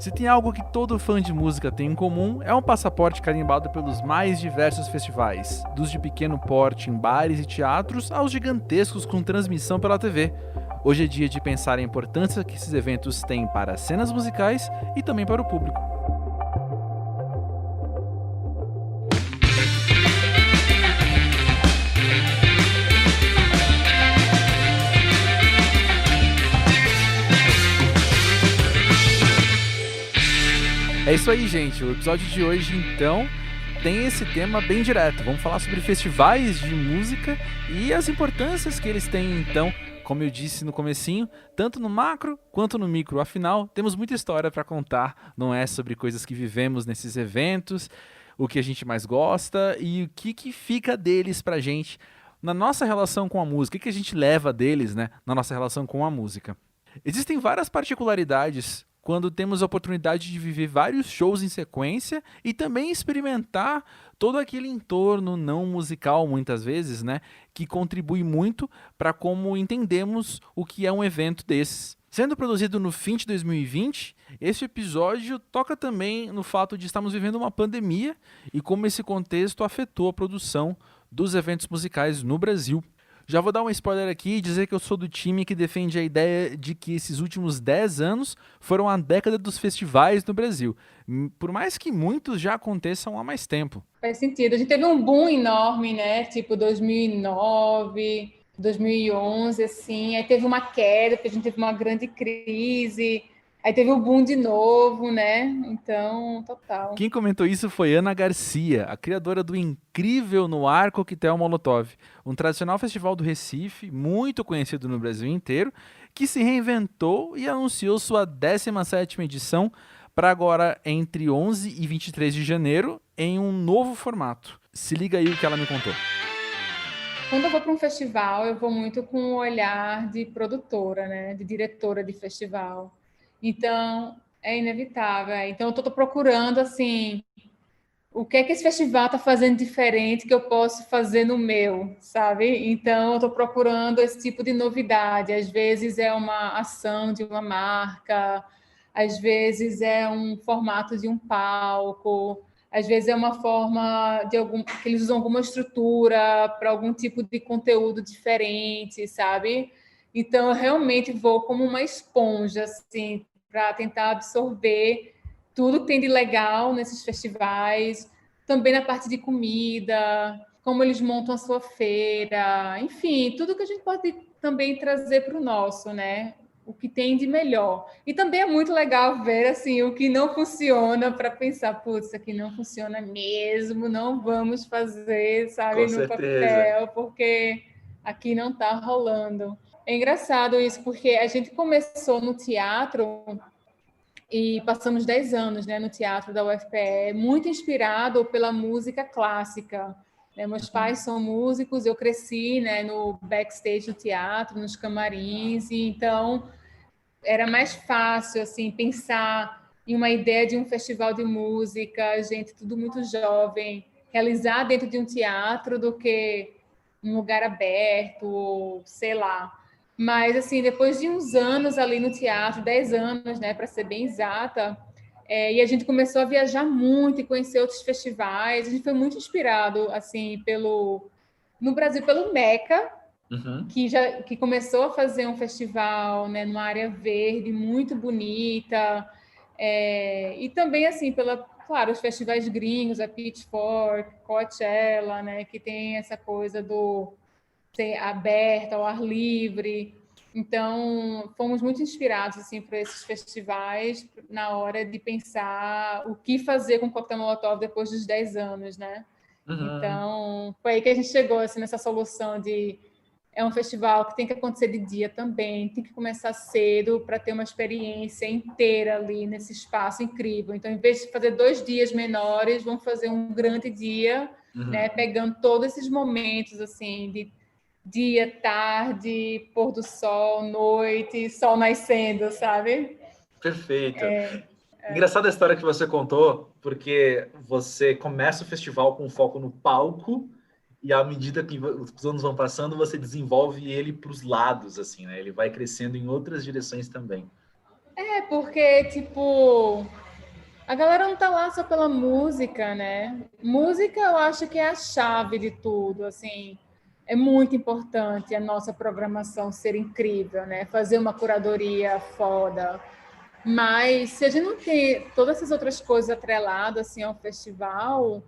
Se tem algo que todo fã de música tem em comum, é um passaporte carimbado pelos mais diversos festivais, dos de pequeno porte em bares e teatros aos gigantescos com transmissão pela TV. Hoje é dia de pensar a importância que esses eventos têm para as cenas musicais e também para o público. É isso aí, gente. O episódio de hoje, então, tem esse tema bem direto. Vamos falar sobre festivais de música e as importâncias que eles têm, então, como eu disse no comecinho, tanto no macro quanto no micro. Afinal, temos muita história para contar, não é sobre coisas que vivemos nesses eventos, o que a gente mais gosta e o que fica deles pra gente na nossa relação com a música, o que a gente leva deles, né, na nossa relação com a música. Existem várias particularidades quando temos a oportunidade de viver vários shows em sequência e também experimentar todo aquele entorno não musical, muitas vezes, né, que contribui muito para como entendemos o que é um evento desses. Sendo produzido no fim de 2020, esse episódio toca também no fato de estarmos vivendo uma pandemia e como esse contexto afetou a produção dos eventos musicais no Brasil. Já vou dar um spoiler aqui e dizer que eu sou do time que defende a ideia de que esses últimos 10 anos foram a década dos festivais no Brasil, por mais que muitos já aconteçam há mais tempo. Faz sentido. A gente teve um boom enorme, né? Tipo 2009, 2011, assim. Aí teve uma queda, porque a gente teve uma grande crise. Aí teve o boom de novo, né? Então, total. Quem comentou isso foi Ana Garcia, a criadora do incrível Noir Coquetel Molotov, um tradicional festival do Recife, muito conhecido no Brasil inteiro, que se reinventou e anunciou sua 17ª edição para agora entre 11 e 23 de janeiro em um novo formato. Se liga aí o que ela me contou. Quando eu vou para um festival, eu vou muito com um olhar de produtora, né? De diretora de festival. Então, é inevitável. Então, eu estou procurando, assim, o que é que esse festival está fazendo diferente que eu posso fazer no meu, sabe? Então, eu estou procurando esse tipo de novidade. Às vezes é uma ação de uma marca, às vezes é um formato de um palco, às vezes é uma forma de que eles usam alguma estrutura para algum tipo de conteúdo diferente, sabe? Então, eu realmente vou como uma esponja, assim, para tentar absorver tudo que tem de legal nesses festivais, também na parte de comida, como eles montam a sua feira, enfim, tudo que a gente pode também trazer para o nosso, né? O que tem de melhor. E também é muito legal ver assim o que não funciona para pensar, putz, isso aqui não funciona mesmo, não vamos fazer, sabe, Com no certeza. papel, porque aqui não está rolando. É engraçado isso, porque a gente começou no teatro e passamos 10 anos, né, no teatro da UFPE, muito inspirado pela música clássica. Né? Meus pais são músicos, eu cresci, né, no backstage do teatro, nos camarins, e então era mais fácil assim pensar em uma ideia de um festival de música, gente tudo muito jovem, realizar dentro de um teatro do que um lugar aberto, ou sei lá. Mas, assim, depois de uns anos ali no teatro, 10 anos, né, para ser bem exata, e a gente começou a viajar muito e conhecer outros festivais. A gente foi muito inspirado, assim, no Brasil, pelo Meca, que começou a fazer um festival, né, numa área verde muito bonita, e também, assim, claro, os festivais gringos, a Pitchfork, Coachella, né, que tem essa coisa do ser aberta, ao ar livre. Então, fomos muito inspirados assim por esses festivais na hora de pensar o que fazer com o Coquetel Molotov depois dos 10 anos, né? Então, foi aí que a gente chegou assim, nessa solução de é um festival que tem que acontecer de dia também, tem que começar cedo para ter uma experiência inteira ali nesse espaço incrível. Então, em vez de fazer 2 dias menores, vamos fazer um grande dia, né? Pegando todos esses momentos assim de dia, tarde, pôr do sol, noite, sol nascendo, sabe? Perfeito. Engraçada a história que você contou, porque você começa o festival com foco no palco e à medida que os anos vão passando, você desenvolve ele para os lados, assim, né? Ele vai crescendo em outras direções também. Porque, tipo, a galera não tá lá só pela música, né? Música eu acho que é a chave de tudo, assim. É muito importante a nossa programação ser incrível, né? Fazer uma curadoria foda. Mas se a gente não tem todas essas outras coisas atreladas assim ao festival,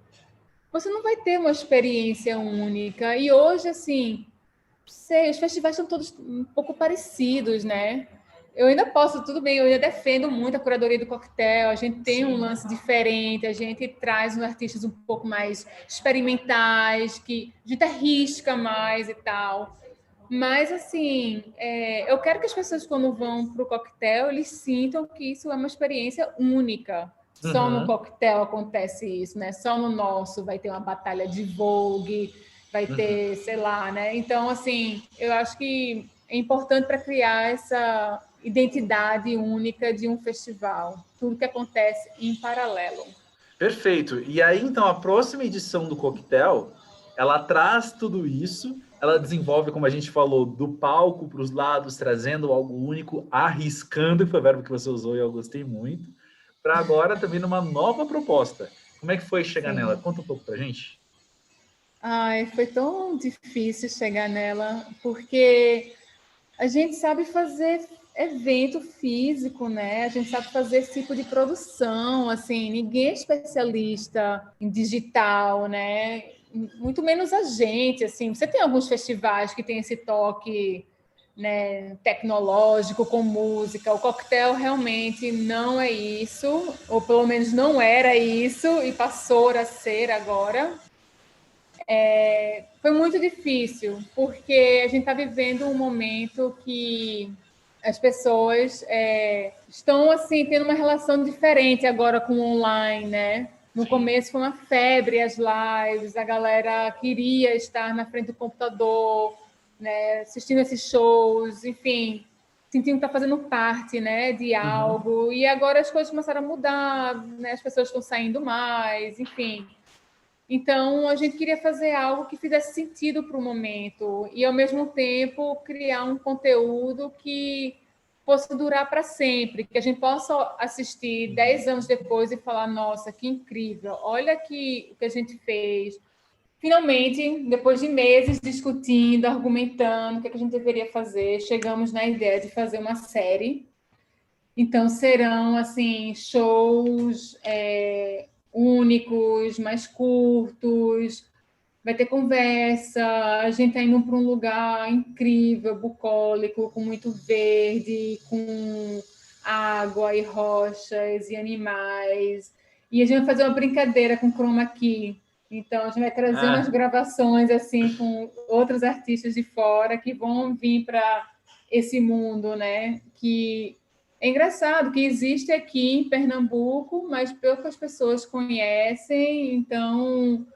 você não vai ter uma experiência única. E hoje, assim, sei, os festivais estão todos um pouco parecidos, né? Eu ainda posso, tudo bem, eu ainda defendo muito a curadoria do coquetel, a gente tem um lance diferente, a gente traz artistas um pouco mais experimentais, que a gente arrisca mais e tal. Mas, assim, eu quero que as pessoas, quando vão para o coquetel, eles sintam que isso é uma experiência única. Só no coquetel acontece isso, né? Só no nosso vai ter uma batalha de Vogue, vai ter, sei lá, né? Então, assim, eu acho que é importante para criar essa identidade única de um festival. Tudo que acontece em paralelo. Perfeito. E aí, então, a próxima edição do Coquetel, ela traz tudo isso, ela desenvolve, como a gente falou, do palco para os lados, trazendo algo único, arriscando, que foi o verbo que você usou e eu gostei muito, para agora também numa nova proposta. Como é que foi chegar nela? Conta um pouco para a gente. Ai, foi tão difícil chegar nela, porque a gente sabe fazer evento físico, né? A gente sabe fazer esse tipo de produção, assim, ninguém é especialista em digital, né? Muito menos a gente, assim. Você tem alguns festivais que tem esse toque, né, tecnológico com música. O coquetel realmente não é isso, ou pelo menos não era isso e passou a ser agora. Foi muito difícil, porque a gente está vivendo um momento que as pessoas estão assim tendo uma relação diferente agora com o online, né? No começo foi uma febre as lives, a galera queria estar na frente do computador, né? Assistindo esses shows, enfim, sentindo que está fazendo parte, né, de algo. E agora as coisas começaram a mudar, né? As pessoas estão saindo mais, enfim. Então, a gente queria fazer algo que fizesse sentido para o momento e, ao mesmo tempo, criar um conteúdo que fosse durar para sempre, que a gente possa assistir 10 anos depois e falar: nossa, que incrível, olha que, o que a gente fez. Finalmente, depois de meses discutindo, argumentando o que a gente deveria fazer, chegamos na ideia de fazer uma série. Então, serão, assim, shows únicos, mais curtos, vai ter conversa, a gente está indo para um lugar incrível, bucólico, com muito verde, com água e rochas e animais. E a gente vai fazer uma brincadeira com chroma key. Então, a gente vai trazer umas gravações assim com outros artistas de fora que vão vir para esse mundo, né? Que é engraçado que existe aqui em Pernambuco, mas poucas pessoas conhecem, então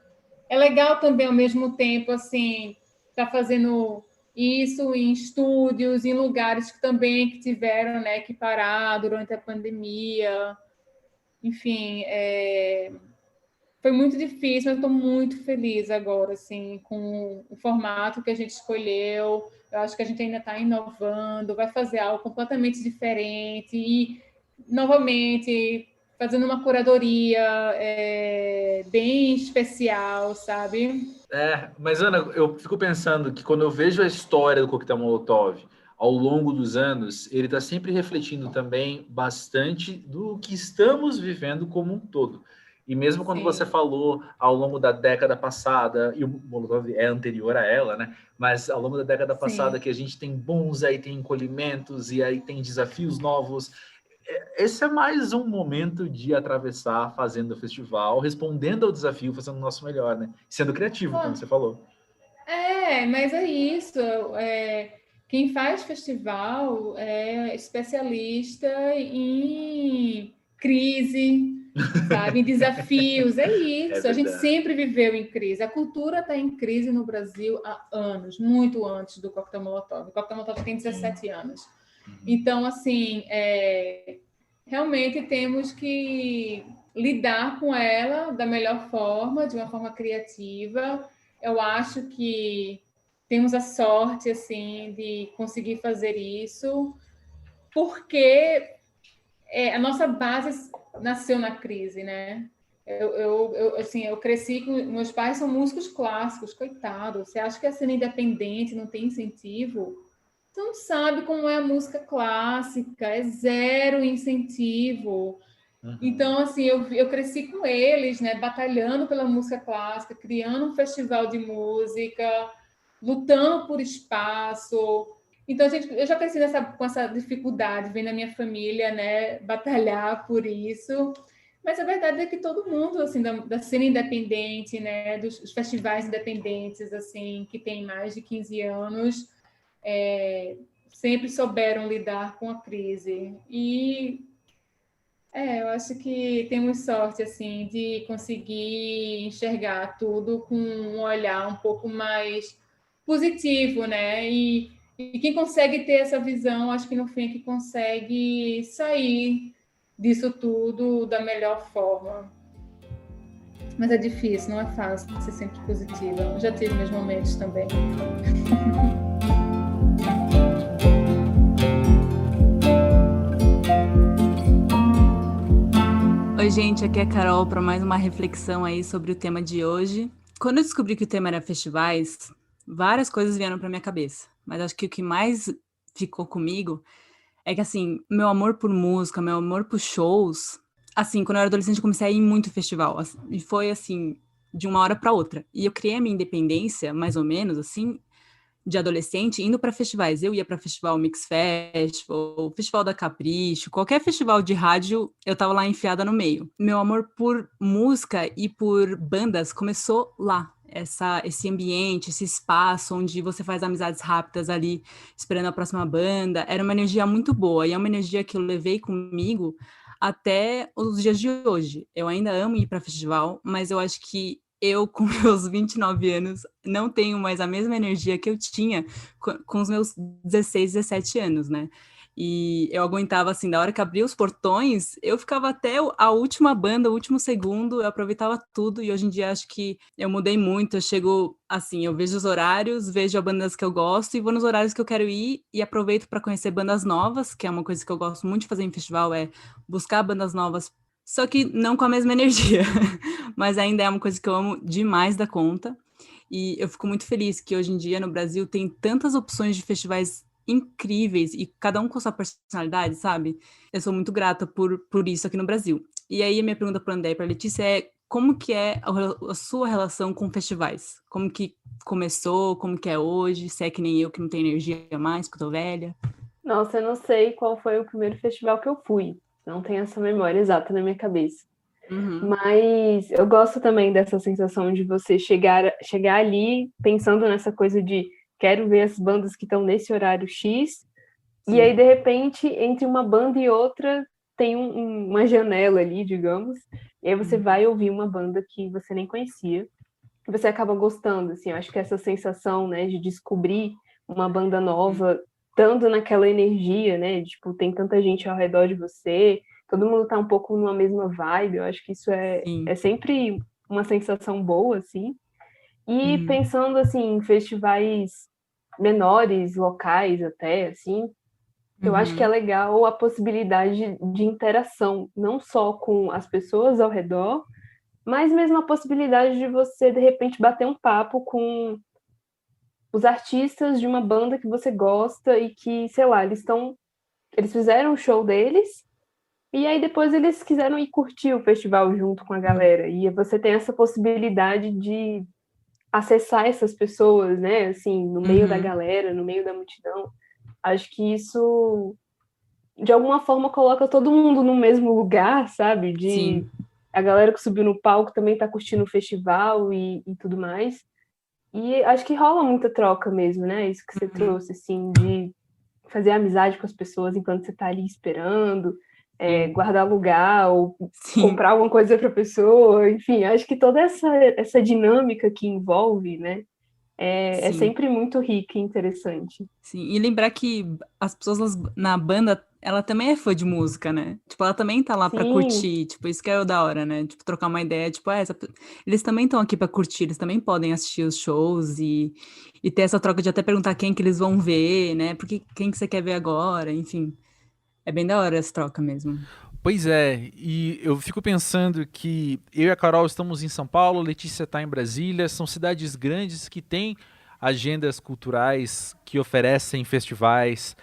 é legal também ao mesmo tempo assim estar fazendo isso em estúdios, em lugares que também que tiveram, né, que parar durante a pandemia. Enfim, foi muito difícil, mas estou muito feliz agora, assim, com o formato que a gente escolheu. Eu acho que a gente ainda está inovando, vai fazer algo completamente diferente e, novamente, fazendo uma curadoria bem especial, sabe? Mas Ana, eu fico pensando que quando eu vejo a história do Coquetel Molotov ao longo dos anos, ele está sempre refletindo também bastante do que estamos vivendo como um todo. E mesmo quando você falou ao longo da década passada, e o Molotov é anterior a ela, né? Mas ao longo da década passada que a gente tem booms, aí tem encolhimentos, e aí tem desafios novos. Esse é mais um momento de atravessar fazendo o festival, respondendo ao desafio, fazendo o nosso melhor, né? Sendo criativo, como você falou. Mas é isso. Quem faz festival é especialista em crise, sabe? Em desafios. É isso. A gente sempre viveu em crise. A cultura está em crise no Brasil há anos, muito antes do Coquetel Molotov. O Coquetel Molotov tem 17 anos. Então, assim, realmente temos que lidar com ela da melhor forma, de uma forma criativa. Eu acho que temos a sorte assim de conseguir fazer isso, porque a nossa base nasceu na crise, né? Assim, eu cresci com... Meus pais são músicos clássicos, coitado. Você acha que a cena independente não tem incentivo? Você não sabe como é a música clássica, é zero incentivo. Então, assim, eu cresci com eles, né? Batalhando pela música clássica, criando um festival de música, lutando por espaço. Então, eu já cresci com essa dificuldade, vendo a minha família, né, batalhar por isso. Mas a verdade é que todo mundo, assim, da cena independente, né, dos festivais independentes, assim, que tem mais de 15 anos, sempre souberam lidar com a crise. E eu acho que temos sorte, assim, de conseguir enxergar tudo com um olhar um pouco mais positivo, né? E quem consegue ter essa visão, acho que no fim é que consegue sair disso tudo da melhor forma. Mas é difícil, não é fácil ser sempre positiva. Eu já tive meus momentos também. Oi, gente, aqui é a Carol para mais uma reflexão aí sobre o tema de hoje. Quando eu descobri que o tema era festivais, várias coisas vieram para minha cabeça, mas acho que o que mais ficou comigo é que, assim, meu amor por música, meu amor por shows, assim, quando eu era adolescente eu comecei a ir em muito festival, e foi, assim, de uma hora para outra. E eu criei a minha independência, mais ou menos, assim, de adolescente, indo para festivais. Eu ia para festival Mix Festival, Festival da Capricho, qualquer festival de rádio, eu tava lá enfiada no meio. Meu amor por música e por bandas começou lá. Esse ambiente, esse espaço onde você faz amizades rápidas ali, esperando a próxima banda, era uma energia muito boa, e é uma energia que eu levei comigo até os dias de hoje. Eu ainda amo ir para festival, mas eu acho que eu, com meus 29 anos, não tenho mais a mesma energia que eu tinha com os meus 16, 17 anos, né? E eu aguentava, assim, da hora que abria os portões, eu ficava até a última banda, o último segundo, eu aproveitava tudo, e hoje em dia acho que eu mudei muito, eu chego, assim, eu vejo os horários, vejo as bandas que eu gosto, e vou nos horários que eu quero ir, e aproveito para conhecer bandas novas, que é uma coisa que eu gosto muito de fazer em festival, é buscar bandas novas, só que não com a mesma energia, mas ainda é uma coisa que eu amo demais da conta, e eu fico muito feliz que hoje em dia no Brasil tem tantas opções de festivais incríveis e cada um com sua personalidade, sabe? Eu sou muito grata por isso aqui no Brasil. E aí a minha pergunta para o André e para a Letícia é como que é a sua relação com festivais? Como que começou, como que é hoje? Se é que nem eu que não tenho energia mais, que eu tô velha. Nossa, eu não sei qual foi o primeiro festival que eu fui. Não tenho essa memória exata na minha cabeça. Mas eu gosto também dessa sensação de você chegar ali pensando nessa coisa de quero ver as bandas que estão nesse horário X, sim, e aí, de repente, entre uma banda e outra, tem uma janela ali, digamos, e aí você vai ouvir uma banda que você nem conhecia, e você acaba gostando, assim, eu acho que essa sensação, né, de descobrir uma banda nova, estando naquela energia, né, tipo, tem tanta gente ao redor de você, todo mundo tá um pouco numa mesma vibe, eu acho que isso é sempre uma sensação boa, assim. E pensando, assim, em festivais menores, locais até, assim, eu acho que é legal a possibilidade de interação, não só com as pessoas ao redor, mas mesmo a possibilidade de você, de repente, bater um papo com os artistas de uma banda que você gosta e que, sei lá, eles fizeram o show deles, e aí depois eles quiseram ir curtir o festival junto com a galera. E você tem essa possibilidade de acessar essas pessoas, né? Assim, no meio da galera, no meio da multidão. Acho que isso, de alguma forma, coloca todo mundo no mesmo lugar, sabe? Sim. A galera que subiu no palco também tá curtindo o festival e tudo mais. E acho que rola muita troca mesmo, né? Isso que você trouxe, assim, de fazer amizade com as pessoas enquanto você tá ali esperando, guardar lugar ou comprar alguma coisa para a pessoa, enfim, acho que toda essa dinâmica que envolve, né, é sempre muito rica e interessante. Sim, e lembrar que as pessoas na banda, ela também é fã de música, né? Tipo, ela também tá lá para curtir, tipo, isso que é o da hora, né? Tipo, trocar uma ideia, tipo, eles também estão aqui para curtir, eles também podem assistir os shows e ter essa troca de até perguntar quem que eles vão ver, né? Porque quem que você quer ver agora, enfim. É bem da hora essa troca mesmo. Pois é, e eu fico pensando que eu e a Carol estamos em São Paulo, Letícia está em Brasília, são cidades grandes que têm agendas culturais, que oferecem festivais,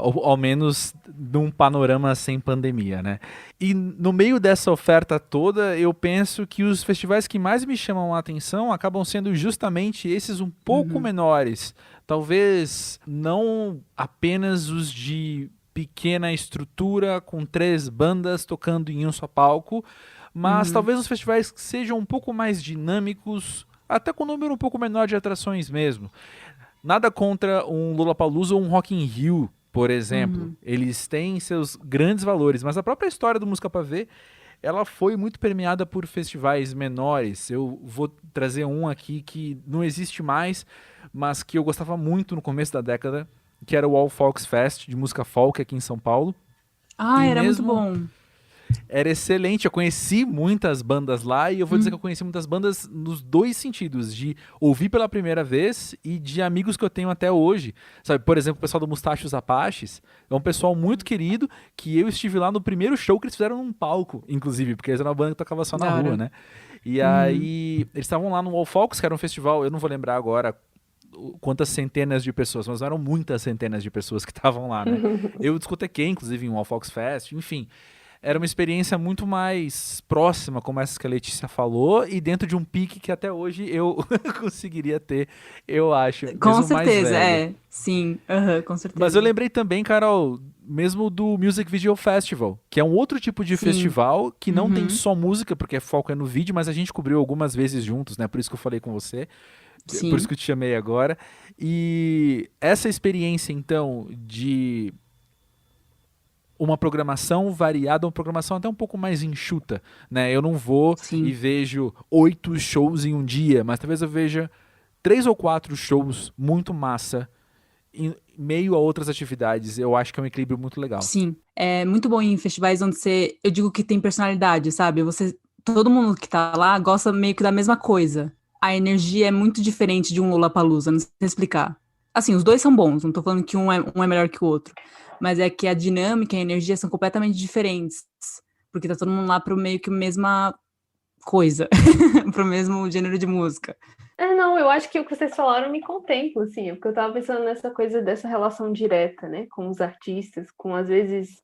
ou ao menos num panorama sem pandemia, né? E no meio dessa oferta toda, eu penso que os festivais que mais me chamam a atenção acabam sendo justamente esses um pouco menores. Talvez não apenas os de pequena estrutura, com 3 bandas tocando em um só palco, mas talvez os festivais que sejam um pouco mais dinâmicos, até com um número um pouco menor de atrações mesmo. Nada contra um Lollapalooza ou um Rock in Rio, por exemplo. Eles têm seus grandes valores, mas a própria história do Música Pra Ver, ela foi muito permeada por festivais menores. Eu vou trazer um aqui que não existe mais, mas que eu gostava muito no começo da década, que era o All Folks Fest, de música folk aqui em São Paulo. Ah, E era muito mesmo bom. Era excelente, eu conheci muitas bandas lá e eu vou dizer que eu conheci muitas bandas nos 2 sentidos, de ouvir pela primeira vez e de amigos que eu tenho até hoje. Sabe, por exemplo, o pessoal do Mustachos Apaches é um pessoal muito querido que eu estive lá no primeiro show que eles fizeram num palco, inclusive, porque eles eram uma banda que tocava só na rua, né? E aí, eles estavam lá no All Folks, que era um festival, eu não vou lembrar agora quantas centenas de pessoas, mas eram muitas centenas de pessoas que estavam lá, né? Eu discotequei, inclusive, em um All Folks Fest, enfim. Era uma experiência muito mais próxima, como essa que a Letícia falou, e dentro de um pique que até hoje eu conseguiria ter, eu acho. Com mesmo mais certeza, velho. sim, com certeza. Mas eu lembrei também, Carol, mesmo do Music Video Festival, que é um outro tipo de festival que não tem só música, porque o foco é no vídeo, mas a gente cobriu algumas vezes juntos, né? Por isso que eu falei com você. Sim. Por isso que eu te chamei agora. E essa experiência, então, de uma programação variada, uma programação até um pouco mais enxuta, né? Eu não vou e vejo 8 shows em um dia, mas talvez eu veja 3 ou 4 shows muito massa em meio a outras atividades. Eu acho que é um equilíbrio muito legal. Sim, é muito bom em festivais onde eu digo que tem personalidade, sabe? Todo mundo que tá lá gosta meio que da mesma coisa. A energia é muito diferente de um Lollapalooza, não sei explicar. Assim, os dois são bons, não tô falando que um é melhor que o outro, mas é que a dinâmica e a energia são completamente diferentes, porque tá todo mundo lá pro meio que a mesma coisa, pro mesmo gênero de música. Não, eu acho que o que vocês falaram me contempla, assim, porque eu tava pensando nessa coisa dessa relação direta, né, com os artistas, às vezes,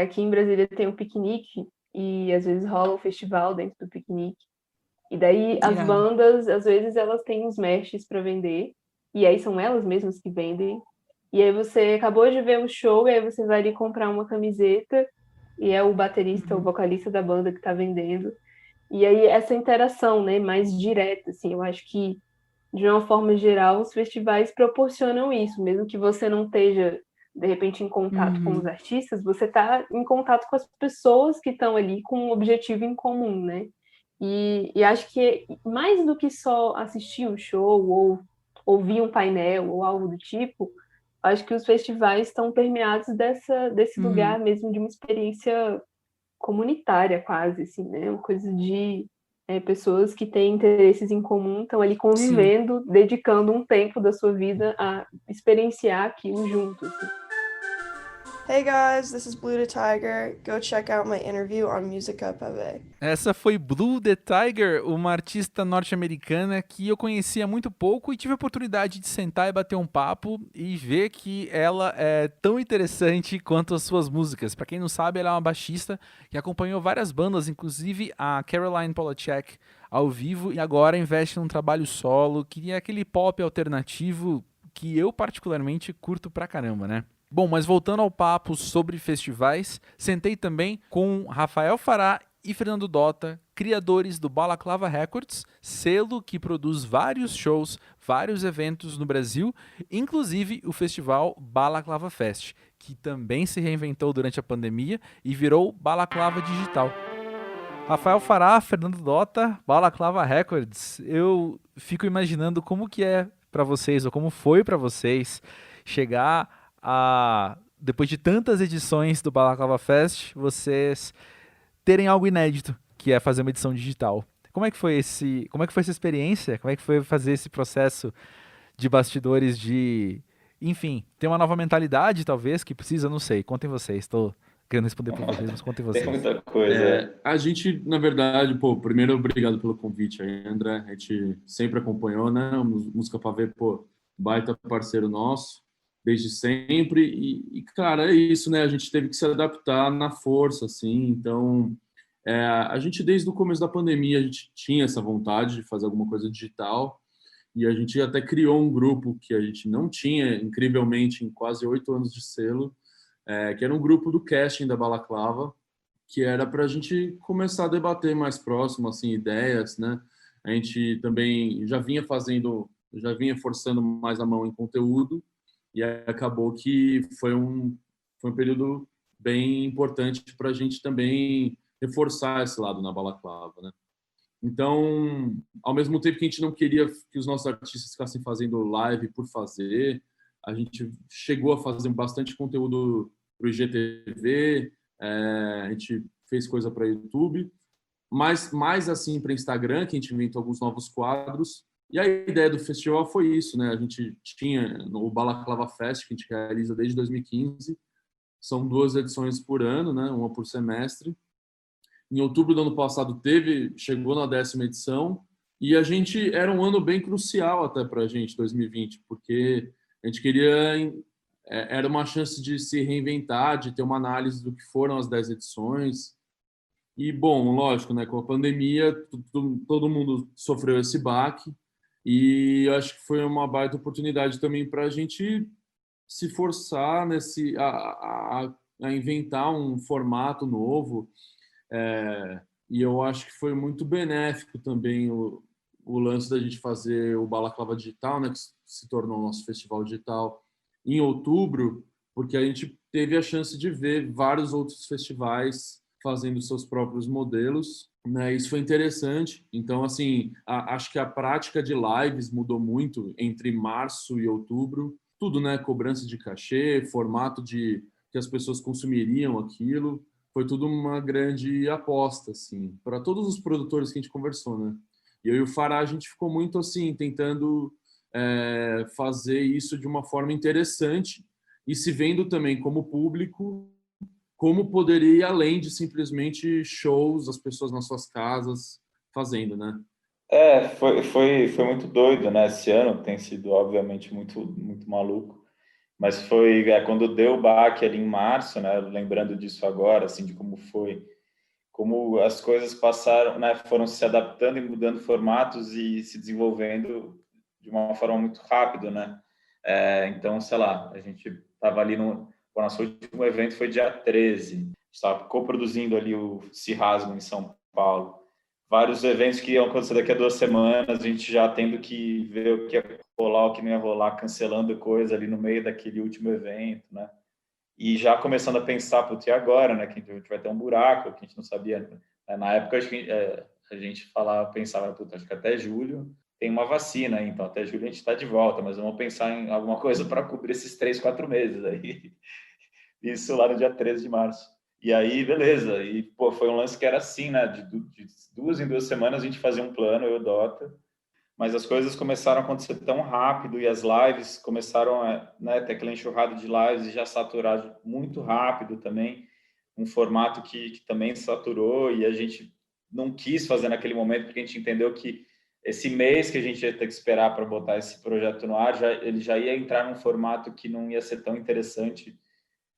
aqui em Brasília tem um piquenique, e às vezes rola um festival dentro do piquenique, e daí as bandas, às vezes, elas têm uns merches para vender, e aí são elas mesmas que vendem, e aí você acabou de ver um show, e aí você vai ali comprar uma camiseta, e é o baterista, o vocalista da banda que tá vendendo. E aí essa interação, né, mais direta, assim, eu acho que, de uma forma geral, os festivais proporcionam isso, mesmo que você não esteja, de repente, em contato com os artistas, você está em contato com as pessoas que estão ali com um objetivo em comum, né? E acho que mais do que só assistir um show ou ouvir um painel ou algo do tipo, acho que os festivais estão permeados desse lugar mesmo de uma experiência comunitária quase, assim, né? Uma coisa de pessoas que têm interesses em comum, estão ali convivendo, dedicando um tempo da sua vida a experienciar aquilo juntos. Assim. Hey guys, this is Blue the Tiger. Go check out my interview on Música Pra Ver. Essa foi Blue the Tiger, uma artista norte-americana que eu conhecia muito pouco e tive a oportunidade de sentar e bater um papo e ver que ela é tão interessante quanto as suas músicas. Pra quem não sabe, ela é uma baixista que acompanhou várias bandas, inclusive a Caroline Polachek ao vivo, e agora investe num trabalho solo, que é aquele pop alternativo que eu particularmente curto pra caramba, né? Bom, mas voltando ao papo sobre festivais, sentei também com Rafael Fará e Fernando Dota, criadores do Balaclava Records, selo que produz vários shows, vários eventos no Brasil, inclusive o festival Balaclava Fest, que também se reinventou durante a pandemia e virou Balaclava Digital. Rafael Fará, Fernando Dota, Balaclava Records. Eu fico imaginando como que é para vocês, ou como foi para vocês chegar depois de tantas edições do Balaclava Fest, vocês terem algo inédito, que é fazer uma edição digital. Como é que foi essa experiência? Como é que foi fazer esse processo de bastidores de enfim, tem uma nova mentalidade, talvez, que precisa, não sei. Contem vocês, estou querendo responder por vocês, mas contem vocês. Tem muita coisa. A gente, na verdade, primeiro, obrigado pelo convite aí, André. A gente sempre acompanhou, né? Música Pavê, baita parceiro nosso, desde sempre. E, cara, é isso, né? A gente teve que se adaptar na força, assim. Então, a gente, desde o começo da pandemia, a gente tinha essa vontade de fazer alguma coisa digital. E a gente até criou um grupo que a gente não tinha, incrivelmente, em quase 8 anos de selo, que era um grupo do casting da Balaclava, que era para a gente começar a debater mais próximo, assim, ideias, né? A gente também já vinha forçando mais a mão em conteúdo, e acabou que foi um período bem importante para a gente também reforçar esse lado na Balaclava, né? Então, ao mesmo tempo que a gente não queria que os nossos artistas ficassem fazendo live por fazer, a gente chegou a fazer bastante conteúdo para o IGTV, a gente fez coisa para YouTube, mas mais assim para Instagram, que a gente inventou alguns novos quadros. E a ideia do festival foi isso, né? A gente tinha o Balaclava Fest, que a gente realiza desde 2015. São 2 edições por ano, né? Uma por semestre. Em outubro do ano passado chegou na 10ª edição, e era um ano bem crucial até para a gente, 2020, porque a gente era uma chance de se reinventar, de ter uma análise do que foram as 10 edições. E, bom, lógico, né, com a pandemia, todo mundo sofreu esse baque, e eu acho que foi uma baita oportunidade também para a gente se forçar a inventar um formato novo. E eu acho que foi muito benéfico também o lance da gente fazer o Balaclava Digital, né, que se tornou o nosso festival digital em outubro, porque a gente teve a chance de ver vários outros festivais fazendo seus próprios modelos, né? Isso foi interessante. Então, assim, acho que a prática de lives mudou muito entre março e outubro. Tudo, né? Cobrança de cachê, formato que as pessoas consumiriam aquilo. Foi tudo uma grande aposta, assim, para todos os produtores que a gente conversou, né? E eu e o Fará, a gente ficou muito, assim, tentando fazer isso de uma forma interessante e se vendo também como público, como poderia ir além de simplesmente shows, as pessoas nas suas casas fazendo, né? Foi muito doido, né? Esse ano tem sido, obviamente, muito, muito maluco. Mas foi quando deu o baque ali em março, né? Lembrando disso agora, assim, de como as coisas passaram, né? Foram se adaptando e mudando formatos e se desenvolvendo de uma forma muito rápida, né? Então, sei lá, a gente estava ali o nosso último evento foi dia 13, estava coproduzindo ali o Se Rasgam em São Paulo. Vários eventos que iam acontecer daqui a 2 semanas, a gente já tendo que ver o que ia rolar, o que não ia rolar, cancelando coisa ali no meio daquele último evento, né? E já começando a pensar, putz, e agora, né? Que a gente vai ter um buraco, que a gente não sabia. Né? Na época, acho que a gente pensava, putz, acho que até julho tem uma vacina, então até julho a gente está de volta, mas vamos pensar em alguma coisa para cobrir esses 3, 4 meses aí. Isso lá no dia 13 de março. E aí, beleza. E, foi um lance que era assim, né? De 2 em 2 semanas a gente fazia um plano, eu e o Dota, mas as coisas começaram a acontecer tão rápido e as lives começaram a ter aquela enxurrada de lives e já saturar muito rápido também, um formato que também saturou e a gente não quis fazer naquele momento porque a gente entendeu que esse mês que a gente ia ter que esperar para botar esse projeto no ar, ele já ia entrar num formato que não ia ser tão interessante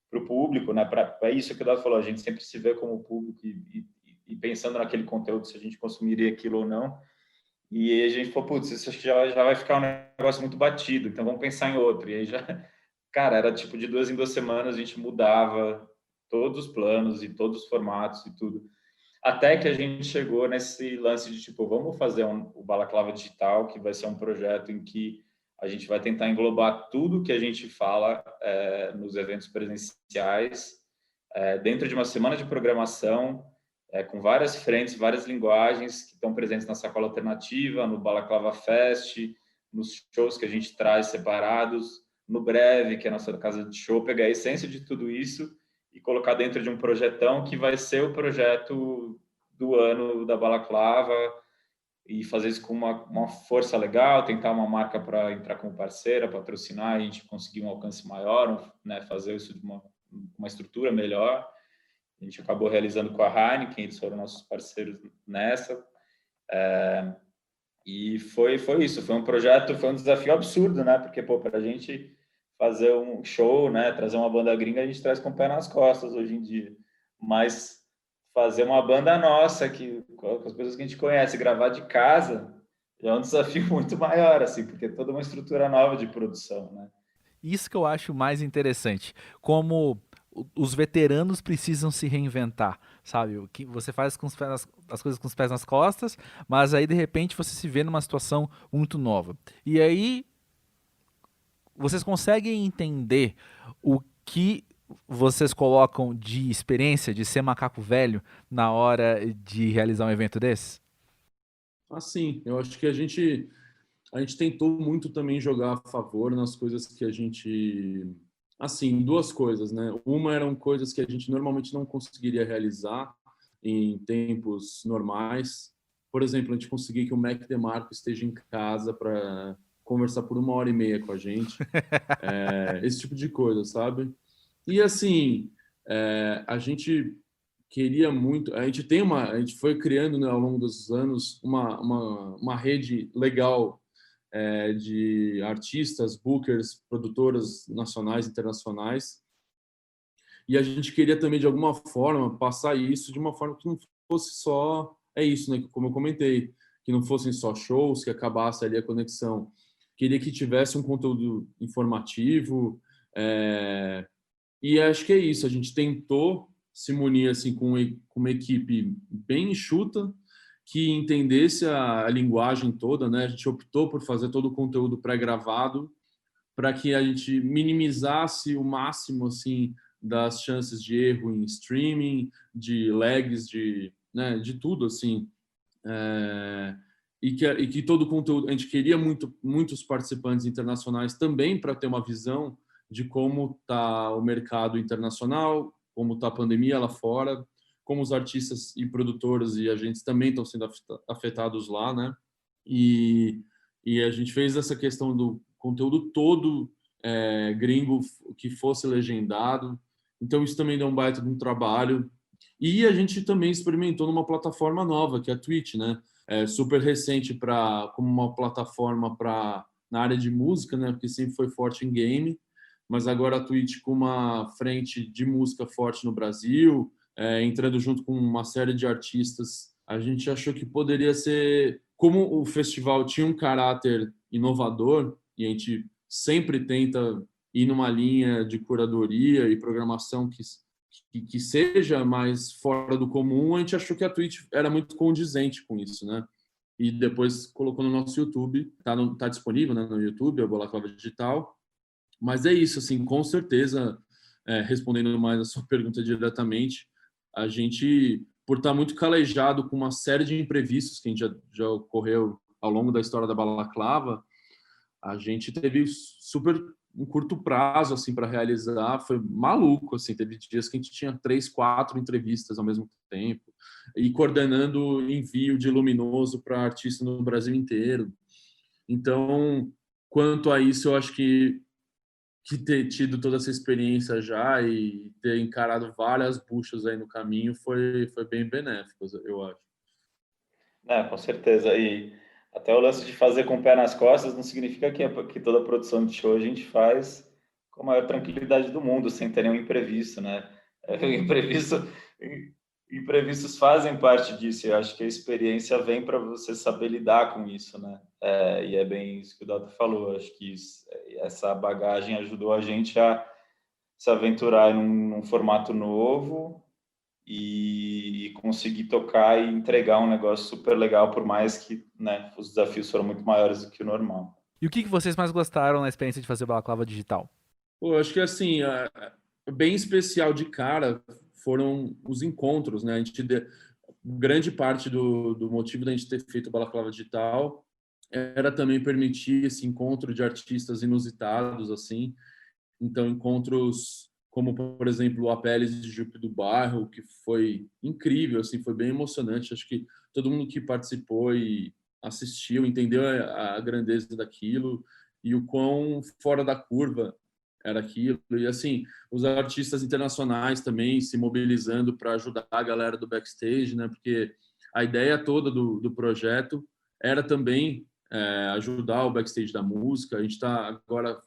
para o público, né? Para isso que o Dado falou, a gente sempre se vê como público e pensando naquele conteúdo, se a gente consumiria aquilo ou não. E a gente falou, putz, isso acho que já vai ficar um negócio muito batido, então vamos pensar em outro. E aí cara, era tipo de 2 em 2 semanas a gente mudava todos os planos e todos os formatos e tudo. Até que a gente chegou nesse lance de tipo, vamos fazer o Balaclava Digital, que vai ser um projeto em que a gente vai tentar englobar tudo que a gente fala nos eventos presenciais, dentro de uma semana de programação, com várias frentes, várias linguagens que estão presentes na Sacola Alternativa, no Balaclava Fest, nos shows que a gente traz separados, no Breve, que é a nossa casa de show, pegar a essência de tudo isso e colocar dentro de um projetão que vai ser o projeto do ano da Balaclava, e fazer isso com uma força legal, tentar uma marca para entrar como parceira, patrocinar, a gente conseguir um alcance maior, né, fazer isso de uma estrutura melhor. A gente acabou realizando com a Heineken, eles foram nossos parceiros nessa. E foi isso, foi um projeto, foi um desafio absurdo, né? Porque, para a gente fazer um show, né, trazer uma banda gringa, a gente traz com o pé nas costas hoje em dia. Mas fazer uma banda nossa, com as pessoas que a gente conhece, gravar de casa, já é um desafio muito maior, assim, porque é toda uma estrutura nova de produção, né? Isso que eu acho mais interessante, como os veteranos precisam se reinventar, sabe? O que você faz as coisas com os pés nas costas, mas aí de repente você se vê numa situação muito nova. E aí vocês conseguem entender o que vocês colocam de experiência, de ser macaco velho, na hora de realizar um evento desse? Assim, eu acho que a gente tentou muito também jogar a favor nas coisas que a gente... Assim, duas coisas, né? Uma eram coisas que a gente normalmente não conseguiria realizar em tempos normais. Por exemplo, a gente conseguir que o Mac DeMarco esteja em casa para conversar por 1h30 com a gente. Esse tipo de coisa, sabe? E assim, a gente queria muito, a gente foi criando, né, ao longo dos anos uma rede legal de artistas, bookers, produtoras nacionais, internacionais, e a gente queria também de alguma forma passar isso de uma forma que não fosse só isso, né, como eu comentei, que não fossem só shows, que acabasse ali a conexão. Queria que tivesse um conteúdo informativo, e acho que é isso, a gente tentou se munir assim, com uma equipe bem enxuta, que entendesse a linguagem toda, né? A gente optou por fazer todo o conteúdo pré-gravado para que a gente minimizasse o máximo assim, das chances de erro em streaming, de lags, né, de tudo. Assim. E que todo o conteúdo... A gente queria muitos participantes internacionais também para ter uma visão de como está o mercado internacional, como está a pandemia lá fora, como os artistas e produtores e agentes também estão sendo afetados lá, né? E a gente fez essa questão do conteúdo todo gringo que fosse legendado. Então isso também deu um baita de um trabalho. E a gente também experimentou numa plataforma nova, que é a Twitch, né? Super recente como uma plataforma na área de música, né? Porque sempre foi forte em game, mas agora a Twitch com uma frente de música forte no Brasil, entrando junto com uma série de artistas, a gente achou que poderia ser... Como o festival tinha um caráter inovador, e a gente sempre tenta ir numa linha de curadoria e programação que seja mais fora do comum, a gente achou que a Twitch era muito condizente com isso, né? E depois colocou no nosso YouTube, tá disponível, né, no YouTube, a Balaclava Digital. Mas é isso, assim, com certeza, respondendo mais a sua pergunta diretamente, a gente, por estar muito calejado com uma série de imprevistos que a gente já ocorreu ao longo da história da Balaclava, a gente teve super um curto prazo assim para realizar, foi maluco, assim, teve dias que a gente tinha 3, 4 entrevistas ao mesmo tempo e coordenando envio de luminoso para artista no Brasil inteiro. Então, quanto a isso, eu acho que ter tido toda essa experiência já e ter encarado várias buchas aí no caminho foi bem benéfico, eu acho. Com certeza. E até o lance de fazer com o pé nas costas não significa que toda a produção de show a gente faz com a maior tranquilidade do mundo, sem ter nenhum imprevisto, né? Imprevistos fazem parte disso. Eu acho que a experiência vem para você saber lidar com isso, né? E é bem isso que o Dota falou. Eu acho que essa bagagem ajudou a gente a se aventurar num formato novo e conseguir tocar e entregar um negócio super legal, por mais que, né, os desafios foram muito maiores do que o normal. E o que vocês mais gostaram na experiência de fazer Balaclava Digital? Eu acho que, assim, bem especial de cara foram os encontros, né? Grande parte do motivo da gente ter feito o Balaclava Digital era também permitir esse encontro de artistas inusitados, assim. Então, encontros como, por exemplo, o Apeles de Jupe do Bairro, que foi incrível, assim, foi bem emocionante. Acho que todo mundo que participou e assistiu, entendeu a grandeza daquilo e o quão fora da curva era aquilo. E assim, os artistas internacionais também se mobilizando para ajudar a galera do backstage, né? Porque a ideia toda do projeto era também ajudar o backstage da música. A gente está agora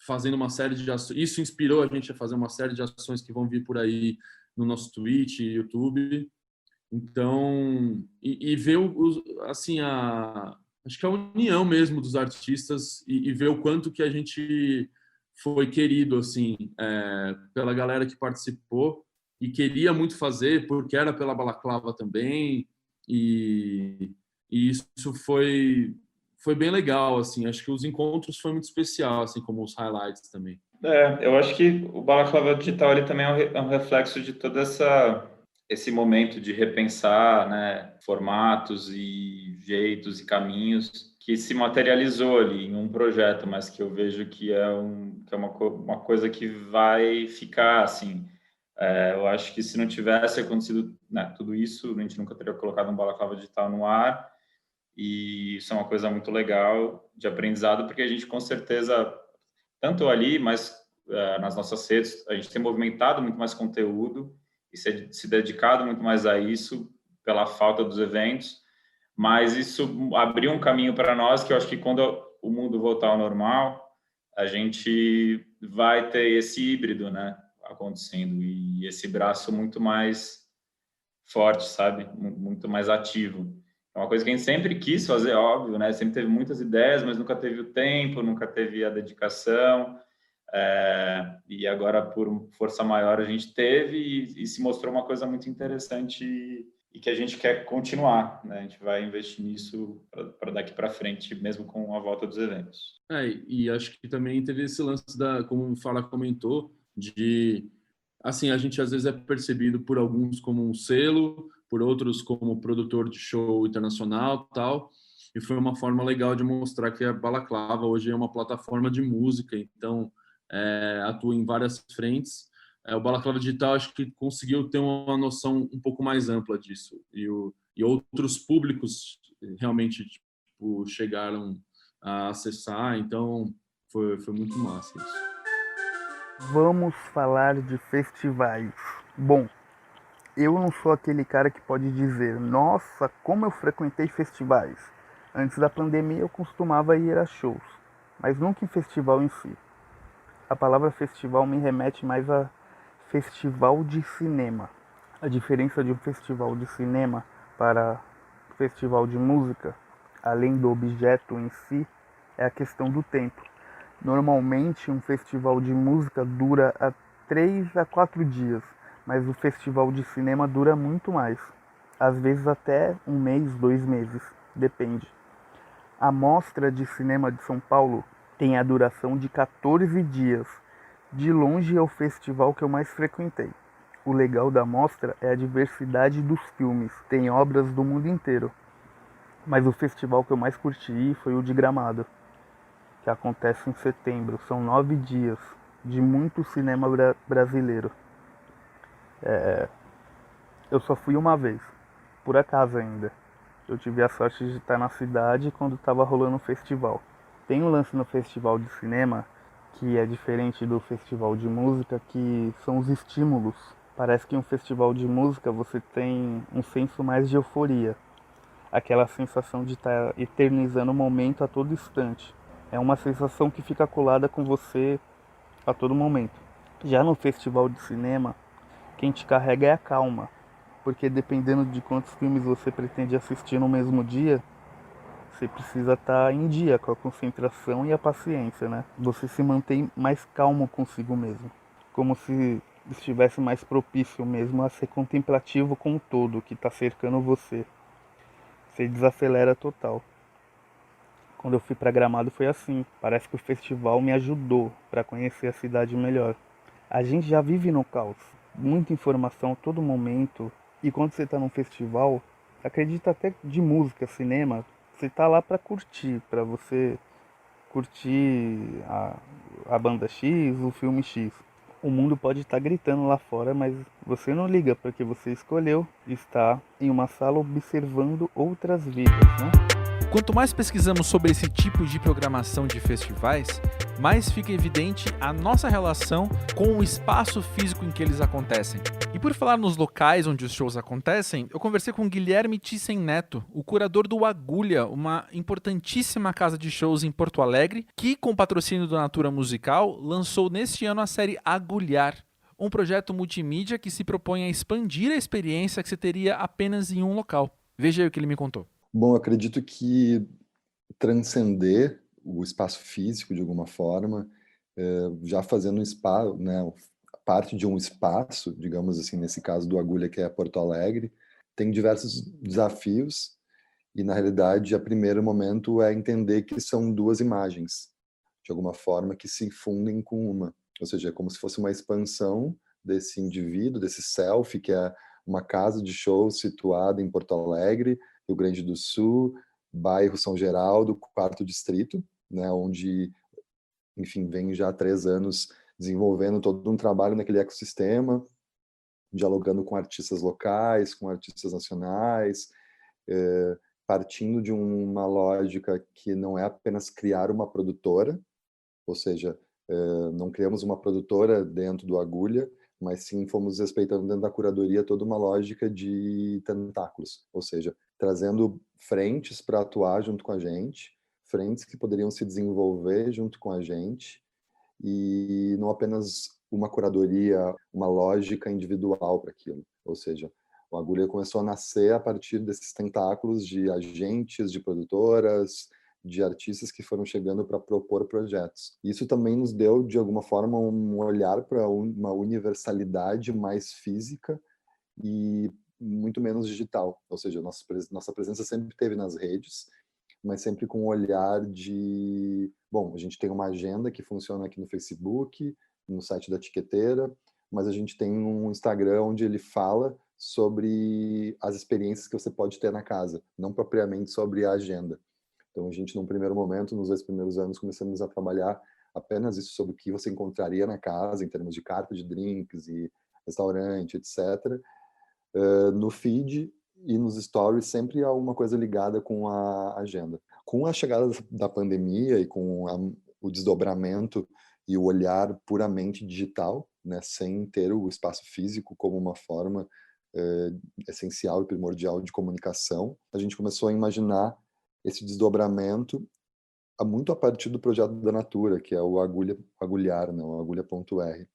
fazendo uma série de ações. Isso inspirou a gente a fazer uma série de ações que vão vir por aí no nosso Twitch, YouTube. Então, e ver assim, acho que a união mesmo dos artistas e ver o quanto que a gente foi querido, assim, pela galera que participou e queria muito fazer, porque era pela Balaclava também, e isso foi bem legal, assim. Acho que os encontros foi muito especial, assim, como os highlights também. Eu acho que o Balaclava Digital ele também é um reflexo de todo esse momento de repensar, né, formatos e jeitos e caminhos que se materializou ali em um projeto, mas que eu vejo que é uma coisa que vai ficar, assim. Eu acho que se não tivesse acontecido, né, tudo isso, a gente nunca teria colocado um Balaclava Digital no ar, e isso é uma coisa muito legal de aprendizado, porque a gente, com certeza, tanto ali, mas nas nossas redes, a gente tem movimentado muito mais conteúdo e se dedicado muito mais a isso pela falta dos eventos, mas isso abriu um caminho para nós que eu acho que quando o mundo voltar ao normal, a gente vai ter esse híbrido, né, acontecendo, e esse braço muito mais forte, sabe? Muito mais ativo. É uma coisa que a gente sempre quis fazer, óbvio, né? Sempre teve muitas ideias, mas nunca teve o tempo, nunca teve a dedicação. E agora, por força maior, a gente teve e se mostrou uma coisa muito interessante e que a gente quer continuar, né? A gente vai investir nisso para daqui para frente, mesmo com a volta dos eventos. E acho que também teve esse lance como o Fala comentou, de, assim, a gente às vezes é percebido por alguns como um selo, por outros como produtor de show internacional, tal, e foi uma forma legal de mostrar que a Balaclava hoje é uma plataforma de música, então atua em várias frentes. O Balaclava Digital acho que conseguiu ter uma noção um pouco mais ampla disso, e outros públicos realmente tipo, chegaram a acessar, então foi muito massa isso. Vamos falar de festivais. Bom, eu não sou aquele cara que pode dizer, nossa, como eu frequentei festivais. Antes da pandemia eu costumava ir a shows, mas nunca em festival em si. A palavra festival me remete mais a festival de cinema. A diferença de um festival de cinema para festival de música, além do objeto em si, é a questão do tempo. Normalmente um festival de música dura 3 a 4 dias, mas o festival de cinema dura muito mais. Às vezes até 1 mês, 2 meses, depende. A Mostra de Cinema de São Paulo tem a duração de 14 dias. De longe é o festival que eu mais frequentei. O legal da mostra é a diversidade dos filmes, tem obras do mundo inteiro. Mas o festival que eu mais curti foi o de Gramado, que acontece em setembro. São 9 dias de muito cinema brasileiro. Eu só fui uma vez, por acaso ainda. Eu tive a sorte de estar na cidade quando estava rolando o festival. Tem um lance no festival de cinema que é diferente do festival de música, que são os estímulos. Parece que em um festival de música você tem um senso mais de euforia. Aquela sensação de estar eternizando o momento a todo instante. É uma sensação que fica colada com você a todo momento. Já no festival de cinema, quem te carrega é a calma. Porque dependendo de quantos filmes você pretende assistir no mesmo dia, você precisa estar em dia com a concentração e a paciência, né? Você se mantém mais calmo consigo mesmo. Como se estivesse mais propício mesmo a ser contemplativo com o todo que está cercando você. Você desacelera total. Quando eu fui para Gramado foi assim. Parece que o festival me ajudou para conhecer a cidade melhor. A gente já vive no caos. Muita informação a todo momento. E quando você está num festival, acredita até de música, cinema, você tá lá para curtir, para você curtir a banda X, o filme X. O mundo pode estar gritando lá fora, mas você não liga, porque você escolheu estar em uma sala observando outras vidas, né? Quanto mais pesquisamos sobre esse tipo de programação de festivais, mais fica evidente a nossa relação com o espaço físico em que eles acontecem. E por falar nos locais onde os shows acontecem, eu conversei com Guilherme Thyssen Neto, o curador do Agulha, uma importantíssima casa de shows em Porto Alegre, que, com patrocínio da Natura Musical, lançou neste ano a série Agulhar, um projeto multimídia que se propõe a expandir a experiência que se teria apenas em um local. Veja aí o que ele me contou. Bom, eu acredito que transcender o espaço físico de alguma forma, já fazendo um espaço, né, parte de um espaço, digamos assim, nesse caso do Agulha, que é Porto Alegre, tem diversos desafios e, na realidade, o primeiro momento é entender que são duas imagens, de alguma forma, que se fundem com uma. Ou seja, é como se fosse uma expansão desse indivíduo, desse self, que é uma casa de show situada em Porto Alegre, Rio Grande do Sul, bairro São Geraldo, 4º distrito, né, onde, enfim, vem já há 3 anos desenvolvendo todo um trabalho naquele ecossistema, dialogando com artistas locais, com artistas nacionais, partindo de uma lógica que não é apenas criar uma produtora, ou seja, não criamos uma produtora dentro do Agulha, mas sim fomos respeitando dentro da curadoria toda uma lógica de tentáculos, ou seja, trazendo frentes para atuar junto com a gente, frentes que poderiam se desenvolver junto com a gente, e não apenas uma curadoria, uma lógica individual para aquilo. Ou seja, o Agulha começou a nascer a partir desses tentáculos de agentes, de produtoras, de artistas que foram chegando para propor projetos. Isso também nos deu, de alguma forma, um olhar para uma universalidade mais física e muito menos digital. Ou seja, nossa presença sempre esteve nas redes, mas sempre com um olhar de... Bom, a gente tem uma agenda que funciona aqui no Facebook, no site da Tiqueteira, mas a gente tem um Instagram onde ele fala sobre as experiências que você pode ter na casa, não propriamente sobre a agenda. Então, a gente, num primeiro momento, nos 2 primeiros anos, começamos a trabalhar apenas isso sobre o que você encontraria na casa, em termos de carta de drinks e restaurante, etc. No feed e nos stories, sempre há uma coisa ligada com a agenda. Com a chegada da pandemia e com o desdobramento e o olhar puramente digital, né, sem ter o espaço físico como uma forma essencial e primordial de comunicação, a gente começou a imaginar esse desdobramento muito a partir do projeto da Natura, que é o Agulhar, né, o Agulha.r.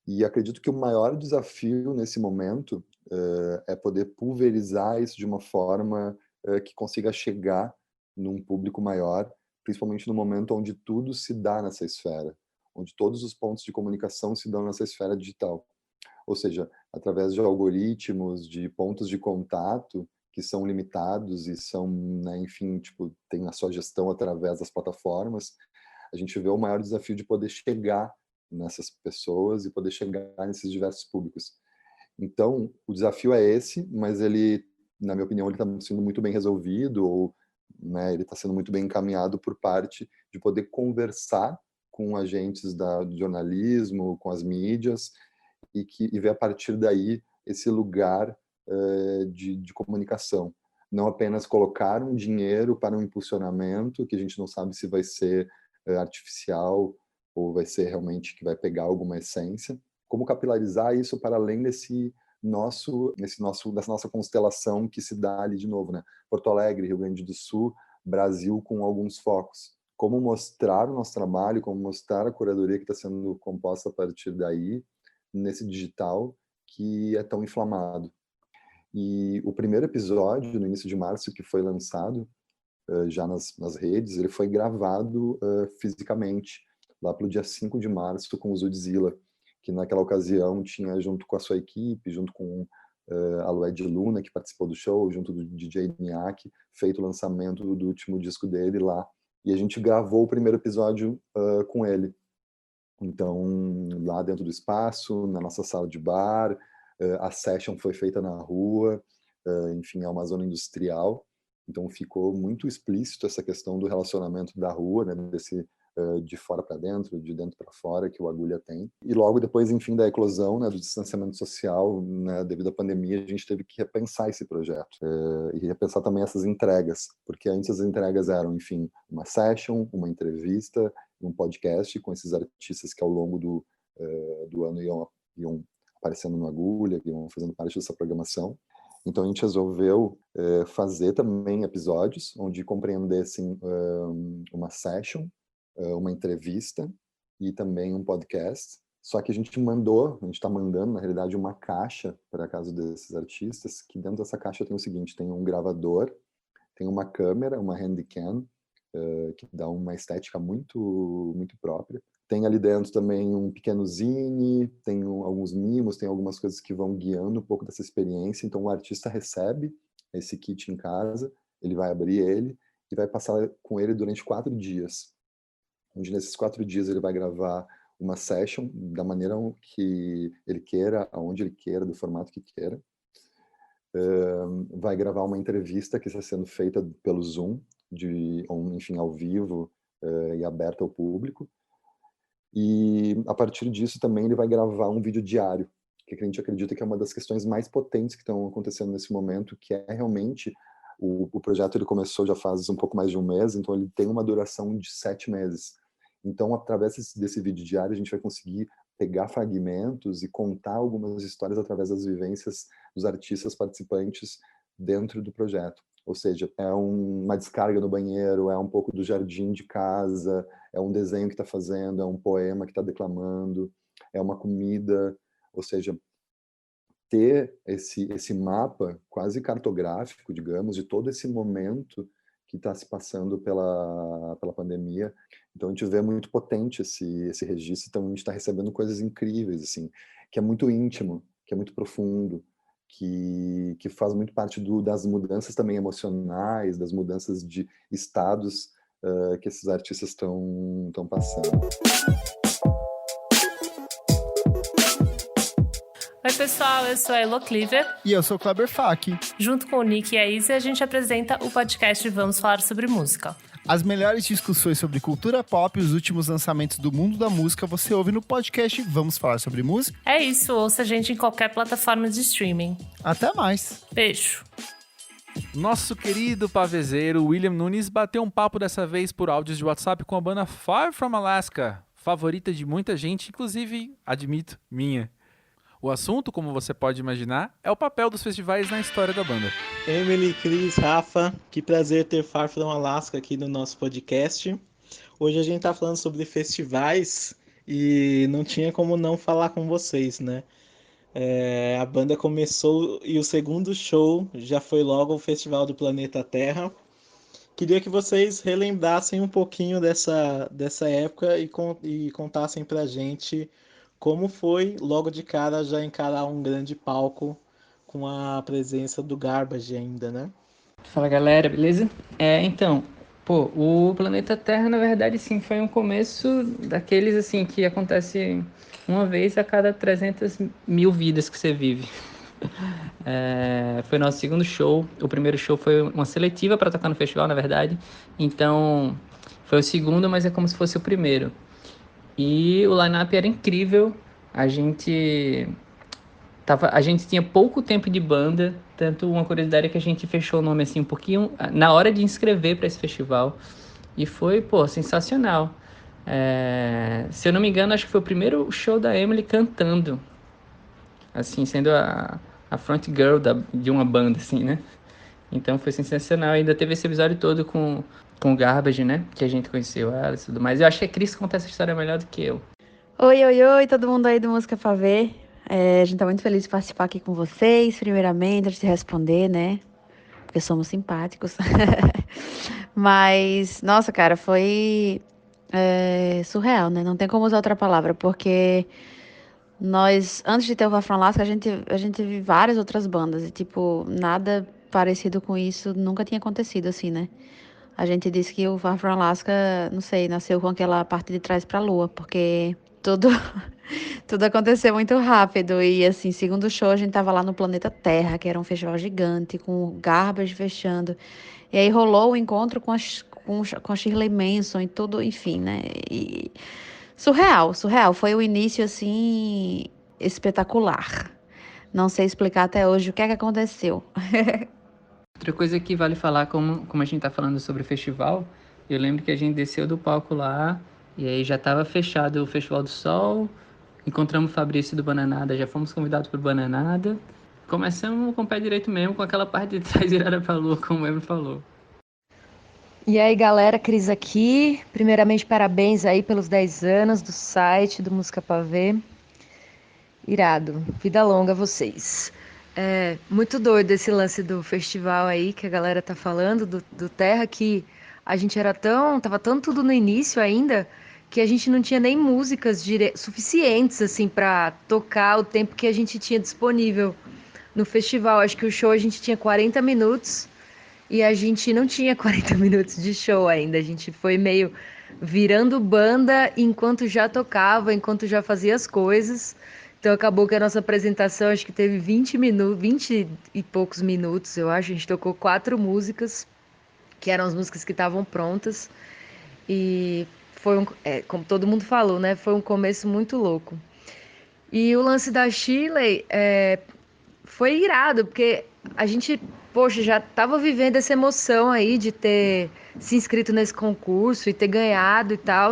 E acredito que o maior desafio nesse momento é poder pulverizar isso de uma forma que consiga chegar num público maior, principalmente no momento onde tudo se dá nessa esfera, onde todos os pontos de comunicação se dão nessa esfera digital. Ou seja, através de algoritmos, de pontos de contato que são limitados e são, né, enfim, tipo, tem a sua gestão através das plataformas, a gente vê o maior desafio de poder chegar nessas pessoas e poder chegar nesses diversos públicos. Então, o desafio é esse, mas ele, na minha opinião, ele está sendo muito bem resolvido, ou, né, ele está sendo muito bem encaminhado por parte de poder conversar com agentes do jornalismo, com as mídias, e ver a partir daí esse lugar de comunicação. Não apenas colocar um dinheiro para um impulsionamento, que a gente não sabe se vai ser artificial ou vai ser realmente que vai pegar alguma essência, como capilarizar isso para além dessa nossa constelação que se dá ali de novo, né? Porto Alegre, Rio Grande do Sul, Brasil com alguns focos. Como mostrar o nosso trabalho, como mostrar a curadoria que está sendo composta a partir daí, nesse digital que é tão inflamado. E o primeiro episódio, no início de março, que foi lançado já nas redes, ele foi gravado fisicamente, lá pelo dia 5 de março, com o Zudzilla, que naquela ocasião tinha, junto com a sua equipe, junto com a Lued Luna, que participou do show, junto do DJ Niak, feito o lançamento do último disco dele lá. E a gente gravou o primeiro episódio com ele. Então, lá dentro do espaço, na nossa sala de bar, a session foi feita na rua, enfim, é uma zona industrial. Então, ficou muito explícito essa questão do relacionamento da rua, né, desse de fora para dentro, de dentro para fora, que o Agulha tem. E logo depois, enfim, da eclosão, né, do distanciamento social, né, devido à pandemia, a gente teve que repensar esse projeto e repensar também essas entregas, porque antes as entregas eram, enfim, uma session, uma entrevista, um podcast com esses artistas que ao longo do ano iam aparecendo no Agulha, que iam fazendo parte dessa programação. Então a gente resolveu fazer também episódios onde compreendessem uma session, uma entrevista e também um podcast. Só que a gente está mandando, na realidade, uma caixa para a casa desses artistas, que dentro dessa caixa tem o seguinte, tem um gravador, tem uma câmera, uma handycam, que dá uma estética muito, muito própria. Tem ali dentro também um pequeno zine, tem alguns mimos, tem algumas coisas que vão guiando um pouco dessa experiência. Então o artista recebe esse kit em casa, ele vai abrir ele e vai passar com ele durante 4 dias. Onde nesses 4 dias ele vai gravar uma session da maneira que ele queira, aonde ele queira, do formato que queira. Vai gravar uma entrevista que está sendo feita pelo Zoom, enfim, ao vivo e aberta ao público. E a partir disso também ele vai gravar um vídeo diário, que a gente acredita que é uma das questões mais potentes que estão acontecendo nesse momento, que é realmente o projeto. Ele começou já faz um pouco mais de um mês, então ele tem uma duração de 7 meses. Então, através desse vídeo diário, a gente vai conseguir pegar fragmentos e contar algumas histórias através das vivências dos artistas participantes dentro do projeto. Ou seja, é uma descarga no banheiro, é um pouco do jardim de casa, é um desenho que está fazendo, é um poema que está declamando, é uma comida. Ou seja, ter esse mapa quase cartográfico, digamos, de todo esse momento que está se passando pela pandemia. Então a gente vê muito potente esse registro. Então a gente está recebendo coisas incríveis, assim, que é muito íntimo, que é muito profundo, que faz muito parte das mudanças também emocionais, das mudanças de estados que esses artistas estão passando. Oi pessoal, eu sou a Elo Cleaver. E eu sou o Kleber Fak. Junto com o Nick e a Izzy, a gente apresenta o podcast Vamos Falar Sobre Música. As melhores discussões sobre cultura pop e os últimos lançamentos do mundo da música você ouve no podcast Vamos Falar Sobre Música. É isso, ouça a gente em qualquer plataforma de streaming. Até mais. Beijo. Nosso querido pavezeiro William Nunes bateu um papo dessa vez por áudios de WhatsApp com a banda Far From Alaska, favorita de muita gente, inclusive, admito, minha. O assunto, como você pode imaginar, é o papel dos festivais na história da banda. Emily, Cris, Rafa, que prazer ter Far From Alaska aqui no nosso podcast. Hoje a gente tá falando sobre festivais e não tinha como não falar com vocês, né? A banda começou e o segundo show já foi logo o Festival do Planeta Terra. Queria que vocês relembrassem um pouquinho dessa época e contassem pra gente como foi, logo de cara, já encarar um grande palco com a presença do Garbage ainda, né? Fala, galera, beleza? Então, o Planeta Terra, na verdade, sim, foi um começo daqueles, assim, que acontece uma vez a cada 300 mil vidas que você vive. Foi nosso segundo show. O primeiro show foi uma seletiva para tocar no festival, na verdade. Então, foi o segundo, mas é como se fosse o primeiro. E o line-up era incrível. A gente tinha pouco tempo de banda, tanto uma curiosidade é que a gente fechou o nome assim um pouquinho na hora de inscrever para esse festival. E foi, sensacional. Se eu não me engano, acho que foi o primeiro show da Emily cantando, assim, sendo a front girl de uma banda, assim, né? Então foi sensacional. Ainda teve esse episódio todo com o Garbage, né? Que a gente conheceu ela e tudo mais. Eu acho que a Cris conta essa história melhor do que eu. Oi, todo mundo aí do Música Pra Ver. A gente tá muito feliz de participar aqui com vocês. Primeiramente, antes de responder, né? Porque somos simpáticos. Mas, nossa, cara, foi surreal, né? Não tem como usar outra palavra, porque nós, antes de ter o Far From Alaska, a gente viu várias outras bandas. E, tipo, nada parecido com isso nunca tinha acontecido, assim, né? A gente disse que o Far From Alaska, não sei, nasceu com aquela parte de trás pra lua, porque tudo aconteceu muito rápido. E, assim, segundo show, a gente tava lá no Planeta Terra, que era um festival gigante, com o Garbage fechando. E aí rolou o encontro com com a Shirley Manson e tudo, enfim, né? E surreal. Foi um início, assim, espetacular. Não sei explicar até hoje o que é que aconteceu. Outra coisa que vale falar, como a gente tá falando sobre o festival, eu lembro que a gente desceu do palco lá, e aí já tava fechado o Festival do Sol, encontramos o Fabrício do Bananada, já fomos convidados pro Bananada, começamos com o pé direito mesmo, com aquela parte de trás virada pra lua, como o Emer falou. E aí, galera, Cris aqui. Primeiramente, parabéns aí pelos 10 anos do site do Música Pavê. Irado. Vida longa a vocês. É muito doido esse lance do festival aí que a galera tá falando, do Terra, que a gente tava tão tudo no início ainda, que a gente não tinha nem músicas suficientes, assim, pra tocar o tempo que a gente tinha disponível no festival. Acho que o show a gente tinha 40 minutos e a gente não tinha 40 minutos de show ainda. A gente foi meio virando banda enquanto já tocava, enquanto já fazia as coisas. Então acabou que a nossa apresentação acho que teve 20 e poucos minutos, eu acho. A gente tocou 4 músicas, que eram as músicas que estavam prontas. E foi como todo mundo falou, né? Foi um começo muito louco. E o lance da Shirley foi irado, porque a gente, poxa, já estava vivendo essa emoção aí de ter se inscrito nesse concurso e ter ganhado e tal.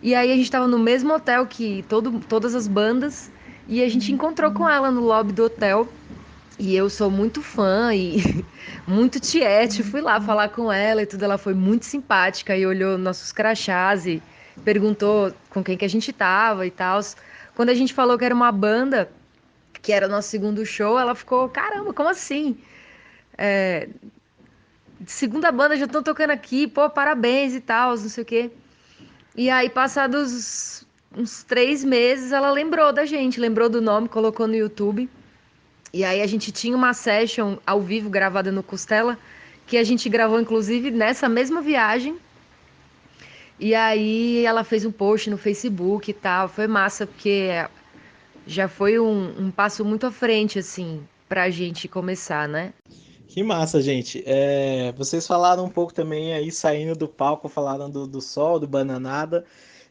E aí a gente estava no mesmo hotel que todas as bandas. E a gente encontrou com ela no lobby do hotel. E eu sou muito fã e muito tiete. Fui lá falar com ela e tudo. Ela foi muito simpática e olhou nossos crachás e perguntou com quem que a gente tava e tal. Quando a gente falou que era uma banda, que era o nosso segundo show, ela ficou, caramba, como assim? Segunda banda, já estão tocando aqui, pô, parabéns e tal, não sei o quê. E aí, passados uns 3 meses, ela lembrou da gente, lembrou do nome, colocou no YouTube. E aí a gente tinha uma session ao vivo gravada no Costela, que a gente gravou, inclusive, nessa mesma viagem. E aí ela fez um post no Facebook e tal. Foi massa, porque já foi um passo muito à frente, assim, pra gente começar, né? Que massa, gente. Vocês falaram um pouco também aí, saindo do palco, falaram do Sol, do Bananada.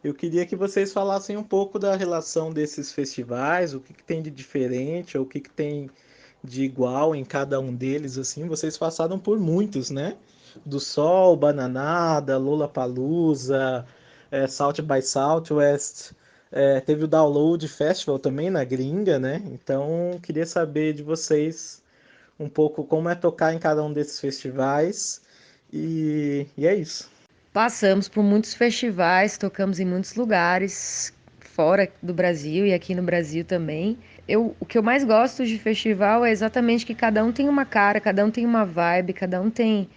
Eu queria que vocês falassem um pouco da relação desses festivais, o que tem de diferente, ou o que tem de igual em cada um deles, assim. Vocês passaram por muitos, né? Do Sol, Bananada, Lollapalooza, South by Southwest, teve o Download Festival também na gringa, né? Então, queria saber de vocês um pouco como é tocar em cada um desses festivais, e é isso. Passamos por muitos festivais, tocamos em muitos lugares fora do Brasil e aqui no Brasil também. O que eu mais gosto de festival é exatamente que cada um tem uma cara, cada um tem uma vibe,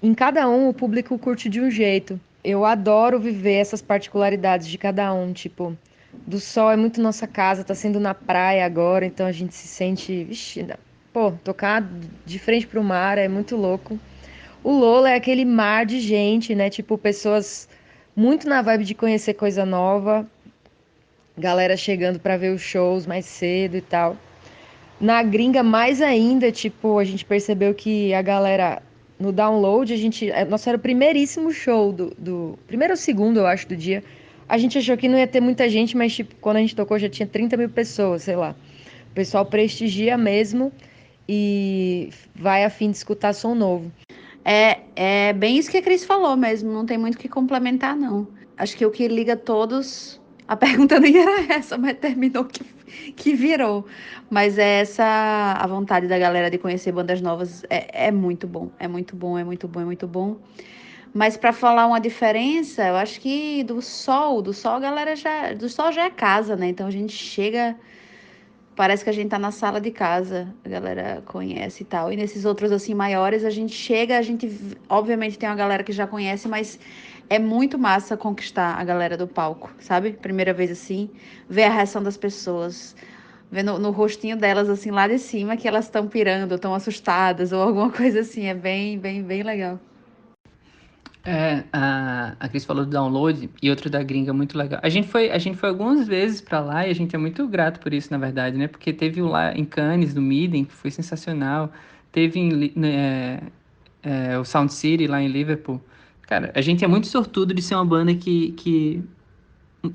em cada um o público curte de um jeito. Eu adoro viver essas particularidades de cada um, tipo, do Sol é muito nossa casa, tá sendo na praia agora, então a gente se sente, tocar de frente pro mar é muito louco. O Lola é aquele mar de gente, né? Tipo, pessoas muito na vibe de conhecer coisa nova. Galera chegando pra ver os shows mais cedo e tal. Na gringa, mais ainda, tipo, a gente percebeu que a galera, no Download, nosso era o primeiríssimo show primeiro ou segundo, eu acho, do dia. A gente achou que não ia ter muita gente, mas, tipo, quando a gente tocou já tinha 30 mil pessoas, sei lá. O pessoal prestigia mesmo e vai a fim de escutar som novo. É bem isso que a Cris falou mesmo, não tem muito o que complementar, não. Acho que o que liga todos... A pergunta nem era essa, mas terminou que virou. Mas a vontade da galera de conhecer bandas novas é muito bom. É muito bom, é muito bom, é muito bom. Mas para falar uma diferença, eu acho que do Sol a galera do Sol já é casa, né? Então a gente chega... Parece que a gente tá na sala de casa, a galera conhece e tal. E nesses outros, assim, maiores, a gente chega, obviamente tem uma galera que já conhece, mas é muito massa conquistar a galera do palco, sabe? Primeira vez, assim, ver a reação das pessoas, ver no rostinho delas, assim, lá de cima, que elas estão pirando, estão assustadas, ou alguma coisa assim, é bem, bem, bem legal. A Cris falou do Download e outro da gringa muito legal. A gente foi algumas vezes pra lá e a gente é muito grato por isso, na verdade, né? Porque teve lá em Cannes, no Midden, que foi sensacional. Teve o Sound City lá em Liverpool. Cara, a gente é muito sortudo de ser uma banda que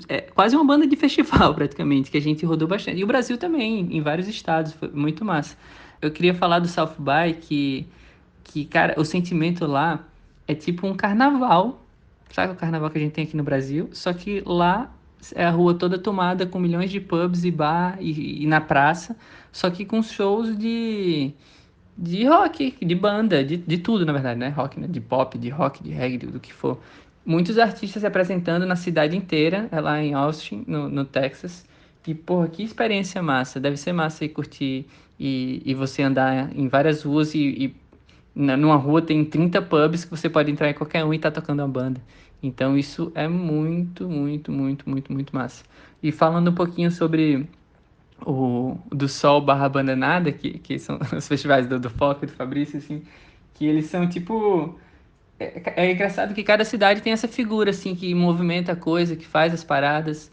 é quase uma banda de festival, praticamente, que a gente rodou bastante. E o Brasil também, em vários estados, foi muito massa. Eu queria falar do South by, cara, o sentimento lá é tipo um carnaval, sabe o carnaval que a gente tem aqui no Brasil? Só que lá é a rua toda tomada com milhões de pubs e bar e na praça, só que com shows de rock, de banda, de tudo, na verdade, né? Rock, né? De pop, de rock, de reggae, do que for. Muitos artistas se apresentando na cidade inteira, é lá em Austin, no Texas. E, porra, que experiência massa. Deve ser massa ir curtir e você andar em várias ruas numa rua tem 30 pubs que você pode entrar em qualquer um e tá tocando uma banda. Então isso é muito, muito, muito, muito, muito massa. E falando um pouquinho sobre o do Sol barra Bandanada, que são os festivais do Foco e do Fabrício, assim, que eles são tipo... É engraçado que cada cidade tem essa figura, assim, que movimenta a coisa, que faz as paradas.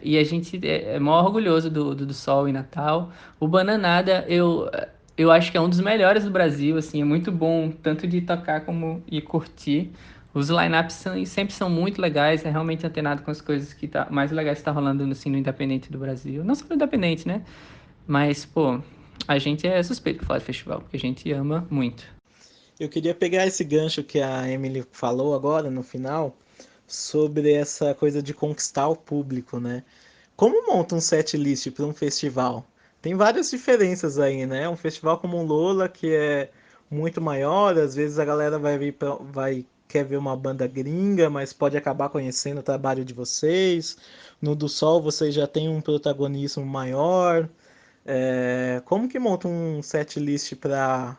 E a gente é mó orgulhoso do Sol em Natal. O Bananada, eu acho que é um dos melhores do Brasil, assim, é muito bom, tanto de tocar como de curtir. Os line-ups sempre são muito legais, é realmente antenado com as coisas que mais legais que tá rolando assim, no Independente do Brasil. Não só no Independente, né? Mas, pô, a gente é suspeito por falar de festival, porque a gente ama muito. Eu queria pegar esse gancho que a Emily falou agora, no final, sobre essa coisa de conquistar o público, né? Como monta um set list para um festival? Tem várias diferenças aí, né? Um festival como um Lola, que é muito maior, às vezes a galera quer ver uma banda gringa, mas pode acabar conhecendo o trabalho de vocês. No do Sol, vocês já têm um protagonismo maior. Como que monta um set list para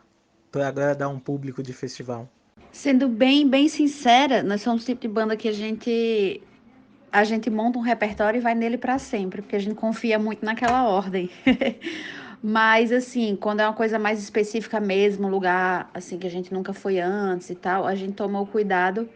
agradar um público de festival? Sendo bem sincera, nós somos o tipo de banda que a gente monta um repertório e vai nele para sempre, porque a gente confia muito naquela ordem. Mas, assim, quando é uma coisa mais específica mesmo, lugar, assim, que a gente nunca foi antes e tal, a gente toma o cuidado.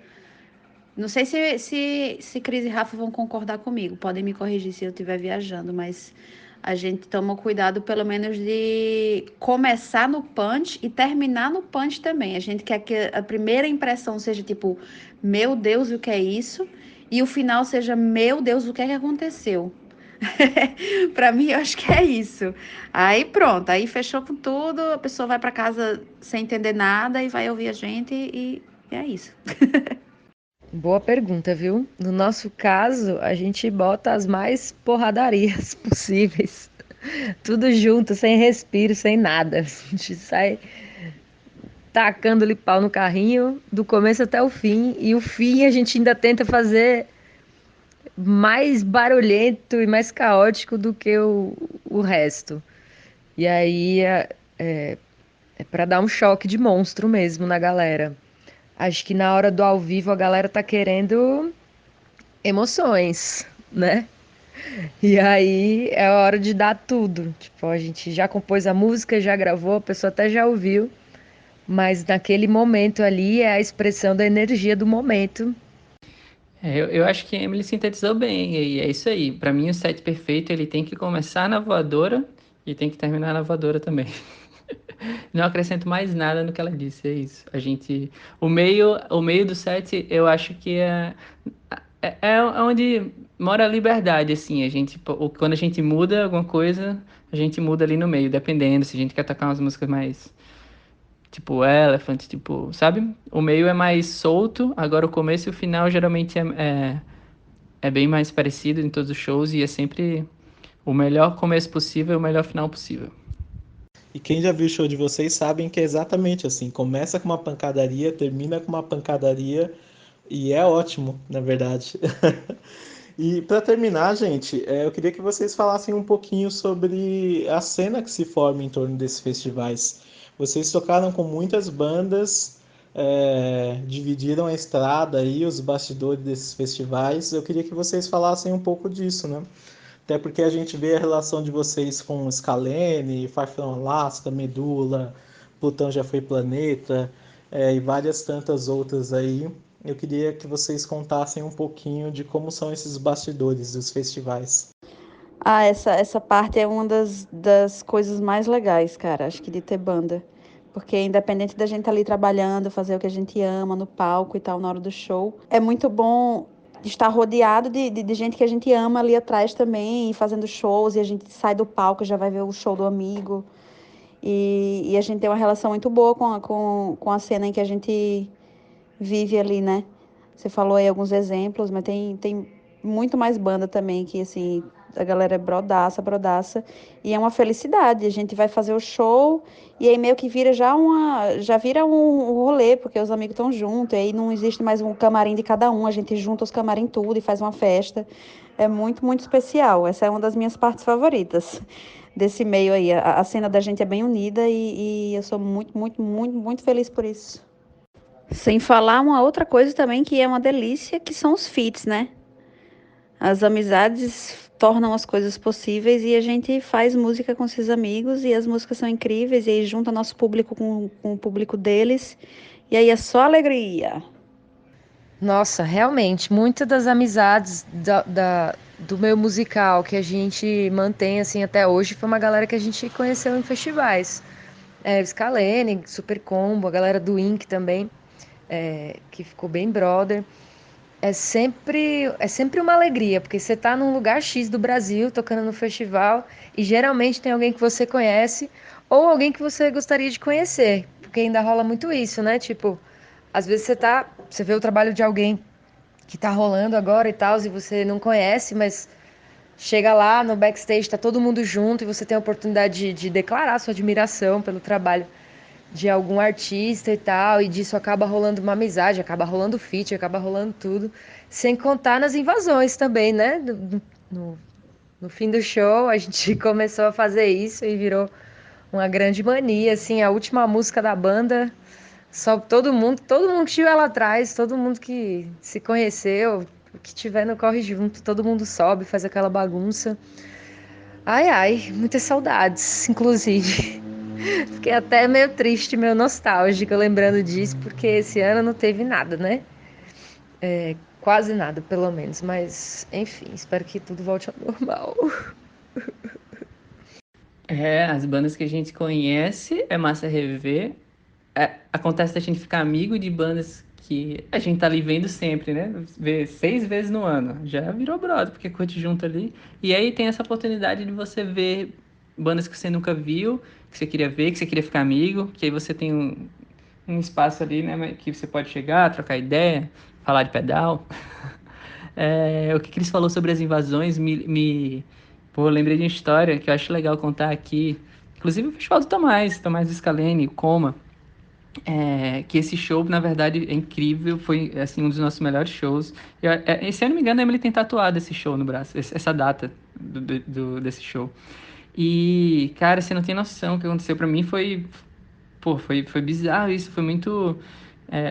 Não sei se Cris e Rafa vão concordar comigo, podem me corrigir se eu estiver viajando, mas a gente toma o cuidado, pelo menos, de começar no punch e terminar no punch também. A gente quer que a primeira impressão seja tipo, meu Deus, o que é isso? E o final seja, meu Deus, o que é que aconteceu? Para mim, eu acho que é isso. Aí pronto, aí fechou com tudo, a pessoa vai para casa sem entender nada e vai ouvir a gente e é isso. Boa pergunta, viu? No nosso caso, a gente bota as mais porradarias possíveis. Tudo junto, sem respiro, sem nada. A gente sai tacando-lhe pau no carrinho, do começo até o fim. E o fim a gente ainda tenta fazer mais barulhento e mais caótico do que o resto. E aí é para dar um choque de monstro mesmo na galera. Acho que na hora do ao vivo a galera tá querendo emoções, né? E aí é a hora de dar tudo. Tipo, a gente já compôs a música, já gravou, a pessoa até já ouviu, mas naquele momento ali é a expressão da energia do momento. Eu acho que a Emily sintetizou bem, e é isso aí. Pra mim, o set perfeito, ele tem que começar na voadora e tem que terminar na voadora também. Não acrescento mais nada no que ela disse, é isso. O meio do set, eu acho que é onde mora a liberdade, assim. Quando a gente muda alguma coisa, a gente muda ali no meio, dependendo. Se a gente quer tocar umas músicas mais tipo Elephant, tipo, sabe? O meio é mais solto, agora o começo e o final geralmente é bem mais parecido em todos os shows e é sempre o melhor começo possível e o melhor final possível. E quem já viu o show de vocês sabem que é exatamente assim. Começa com uma pancadaria, termina com uma pancadaria e é ótimo, na verdade. E para terminar, gente, eu queria que vocês falassem um pouquinho sobre a cena que se forma em torno desses festivais. Vocês tocaram com muitas bandas, dividiram a estrada aí, os bastidores desses festivais. Eu queria que vocês falassem um pouco disso, né? Até porque a gente vê a relação de vocês com Scalene, Far From Alaska, Medula, Plutão Já Foi Planeta, e várias tantas outras aí. Eu queria que vocês contassem um pouquinho de como são esses bastidores dos festivais. Essa parte é uma das coisas mais legais, cara, acho que de ter banda. Porque independente da gente estar ali trabalhando, fazer o que a gente ama no palco e tal, na hora do show, é muito bom estar rodeado de gente que a gente ama ali atrás também, e fazendo shows, e a gente sai do palco e já vai ver o show do amigo. E a gente tem uma relação muito boa com a cena em que a gente vive ali, né? Você falou aí alguns exemplos, mas tem muito mais banda também que, assim, a galera é brodaça. E é uma felicidade. A gente vai fazer o show e aí meio que já vira um rolê, porque os amigos estão juntos. E aí não existe mais um camarim de cada um. A gente junta os camarim tudo e faz uma festa. É muito, muito especial. Essa é uma das minhas partes favoritas desse meio aí. A cena da gente é bem unida e eu sou muito, muito, muito, muito feliz por isso. Sem falar uma outra coisa também que é uma delícia, que são os feats, né? As amizades tornam as coisas possíveis e a gente faz música com esses amigos e as músicas são incríveis e aí junta nosso público com o público deles e aí é só alegria. Nossa, realmente, muitas das amizades do meio musical que a gente mantém assim até hoje foi uma galera que a gente conheceu em festivais. Scalene, Super Combo, a galera do Ink também, que ficou bem brother. É sempre uma alegria, porque você tá num lugar X do Brasil, tocando no festival, e geralmente tem alguém que você conhece, ou alguém que você gostaria de conhecer, porque ainda rola muito isso, né? Tipo, às vezes você vê o trabalho de alguém que tá rolando agora e tal, e você não conhece, mas chega lá no backstage, tá todo mundo junto, e você tem a oportunidade de declarar sua admiração pelo trabalho de algum artista e tal, e disso acaba rolando uma amizade, acaba rolando feat, acaba rolando tudo, sem contar nas invasões também, né? No fim do show, a gente começou a fazer isso e virou uma grande mania, assim, a última música da banda, só todo mundo que estiver lá atrás, todo mundo que se conheceu, que tiver no corre junto, todo mundo sobe, faz aquela bagunça. Ai, muitas saudades, inclusive. Fiquei até meio triste, meio nostálgica lembrando disso, porque esse ano não teve nada, né? Quase nada, pelo menos. Mas, enfim, espero que tudo volte ao normal. As bandas que a gente conhece, é massa rever. Acontece da gente ficar amigo de bandas que a gente tá ali vendo sempre, né? Vê 6 vezes no ano. Já virou brother, porque curte junto ali. E aí tem essa oportunidade de você ver bandas que você nunca viu, que você queria ver, que você queria ficar amigo, que aí você tem um espaço ali, né, que você pode chegar, trocar ideia, falar de pedal. O que Cris falou sobre as invasões Pô, eu lembrei de uma história que eu acho legal contar aqui, inclusive o Festival do Tomás Scalene, o Coma, que esse show, na verdade, é incrível, foi assim, um dos nossos melhores shows. Se eu não me engano, a Emily tem tatuado esse show no braço, essa data desse show. E, cara, você não tem noção o que aconteceu. Pra mim foi bizarro isso, foi muito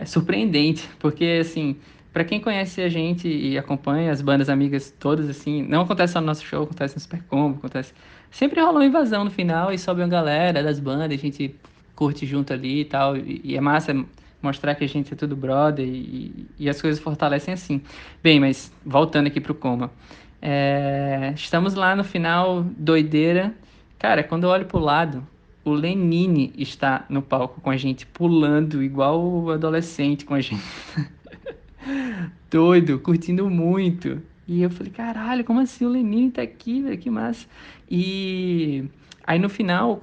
surpreendente, porque, assim, pra quem conhece a gente e acompanha as bandas amigas todas, assim, não acontece só no nosso show, acontece no Super Combo, sempre rola uma invasão no final e sobe uma galera das bandas, a gente curte junto ali e tal, e é massa mostrar que a gente é tudo brother e as coisas fortalecem assim. Bem, mas voltando aqui pro Coma. Estamos lá no final, doideira. Cara, quando eu olho pro lado, o Lenine está no palco com a gente, pulando igual o adolescente com a gente. Doido, curtindo muito. E eu falei, caralho, como assim o Lenine tá aqui, velho, que massa. E aí no final,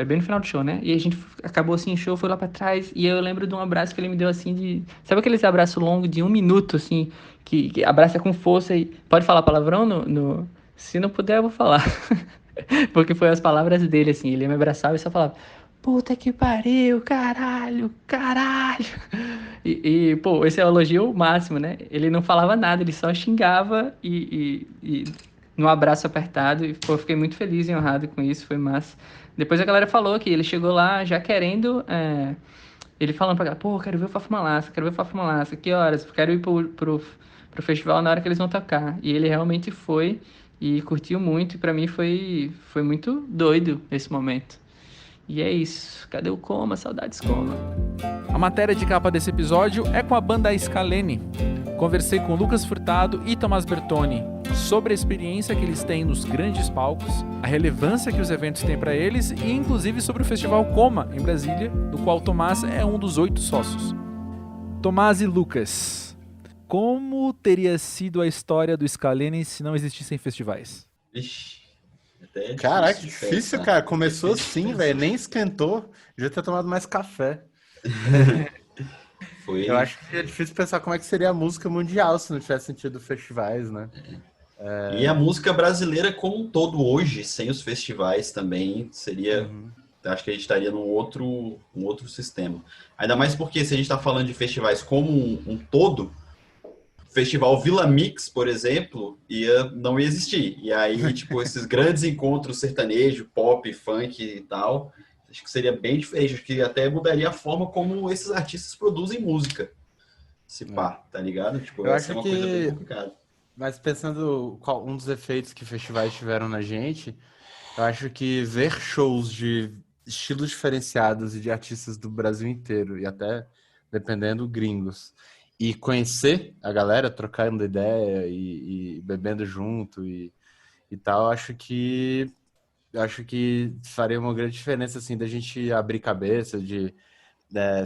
bem no final do show, né? E a gente acabou assim o show, foi lá pra trás, e eu lembro de um abraço que ele me deu assim sabe aqueles abraços longos de 1 minuto, assim, que abraça com força e... Pode falar palavrão Se não puder, eu vou falar. Porque foi as palavras dele, assim, ele me abraçava e só falava, puta que pariu, caralho. Pô, esse é o elogio máximo, né? Ele não falava nada, ele só xingava e no abraço apertado, e pô, fiquei muito feliz e honrado com isso, foi massa. Depois a galera falou que ele chegou lá já querendo, ele falando pra galera, pô, quero ver o Fafo Malasca, que horas? Quero ir pro festival na hora que eles vão tocar. E ele realmente foi e curtiu muito, e pra mim foi muito doido esse momento. E é isso, cadê o Coma? Saudades Coma. A matéria de capa desse episódio é com a banda Scalene. Conversei com Lucas Furtado e Tomás Bertoni. sobre a experiência que eles têm nos grandes palcos, a relevância que os eventos têm para eles e inclusive sobre o Festival Coma, em Brasília, do qual Tomás é um dos 8 sócios. Tomás e Lucas, como teria sido a história do Scalene se não existissem festivais? Ixi, Caraca, que difícil, cara. Começou assim, velho. Nem esquentou. Devia ter tomado mais café. Eu acho que é difícil pensar como é que seria a música mundial se não tivesse tido festivais, né? E a música brasileira como um todo hoje, sem os festivais também, seria... Acho que a gente estaria num outro sistema. Ainda mais porque se a gente está falando de festivais como um todo, o Festival Vila Mix, por exemplo, não ia existir. E aí, tipo, esses grandes encontros sertanejo, pop, funk e tal, acho que seria bem diferente. Acho que até mudaria a forma como esses artistas produzem música. Se pá, tá ligado? Tipo, Eu essa é acho uma coisa bem que... complicada. Mas pensando um dos efeitos que festivais tiveram na gente, eu acho que ver shows de estilos diferenciados e de artistas do Brasil inteiro, e até, dependendo, gringos, e conhecer a galera, trocando ideia e bebendo junto e tal, acho que faria uma grande diferença, assim, da gente abrir cabeça, de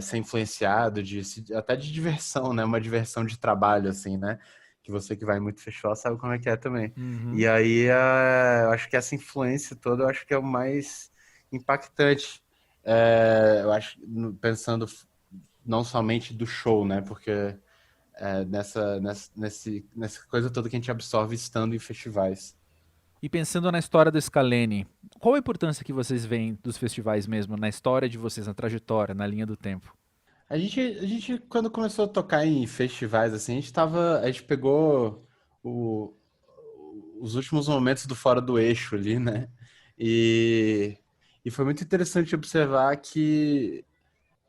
ser influenciado, até de diversão, né? Uma diversão de trabalho, assim, né? Que você que vai muito festival sabe como é que é também. E aí, eu acho que essa influência toda, eu acho que é o mais impactante. Eu acho, pensando não somente do show, né? Porque nessa coisa toda que a gente absorve estando em festivais. E pensando na história do Scalene, qual a importância que vocês veem dos festivais mesmo, na história de vocês, na trajetória, na linha do tempo? A gente, quando começou a tocar em festivais, assim, a gente pegou os últimos momentos do Fora do Eixo ali, né? E foi muito interessante observar que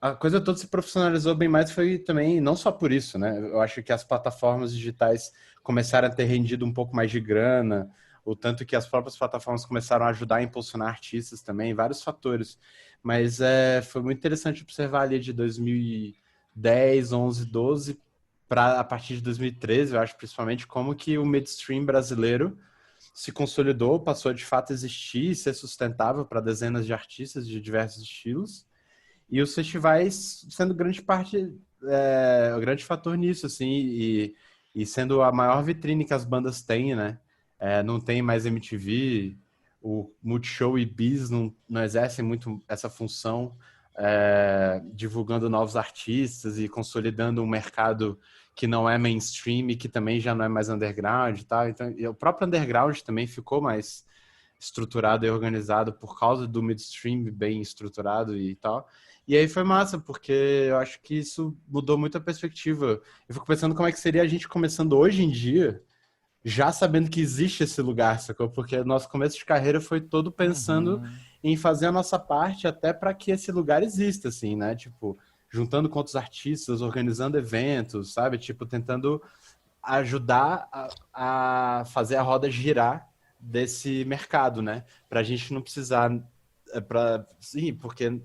a coisa toda se profissionalizou bem mais, foi também, não só por isso, né? Eu acho que as plataformas digitais começaram a ter rendido um pouco mais de grana, o tanto que as próprias plataformas começaram a ajudar a impulsionar artistas também, vários fatores. Mas foi muito interessante observar ali de 2010, 11, 12, a partir de 2013, eu acho, principalmente, como que o midstream brasileiro se consolidou, passou a de fato existir e ser sustentável para dezenas de artistas de diversos estilos. E os festivais sendo grande parte, o grande fator nisso, assim, e sendo a maior vitrine que as bandas têm, né? Não tem mais MTV, o Multishow e Bis não exercem muito essa função, divulgando novos artistas e consolidando um mercado que não é mainstream e que também já não é mais underground e tal. Então, e o próprio underground também ficou mais estruturado e organizado por causa do midstream bem estruturado e tal. E aí foi massa, porque eu acho que isso mudou muito a perspectiva. Eu fico pensando como é que seria a gente começando hoje em dia, já sabendo que existe esse lugar, sacou? Porque o nosso começo de carreira foi todo pensando em fazer a nossa parte até para que esse lugar exista, assim, né? Tipo, juntando com outros artistas, organizando eventos, sabe? Tipo, tentando ajudar a fazer a roda girar desse mercado, né? Pra gente não precisar... Sim, porque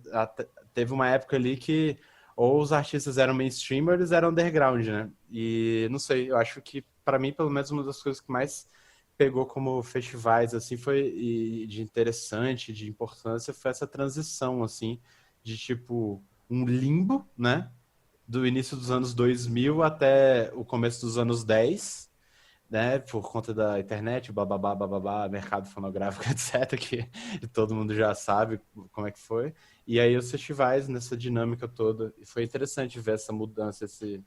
teve uma época ali que ou os artistas eram mainstream ou eles eram underground, né? E não sei, eu acho que para mim, pelo menos, uma das coisas que mais pegou como festivais, assim, foi de interessante, de importância, foi essa transição, assim, de tipo um limbo, né? Do início dos anos 2000 até o começo dos anos 10, né? Por conta da internet, bababá, mercado fonográfico, etc., que todo mundo já sabe como é que foi. E aí os festivais nessa dinâmica toda. E foi interessante ver essa mudança, esse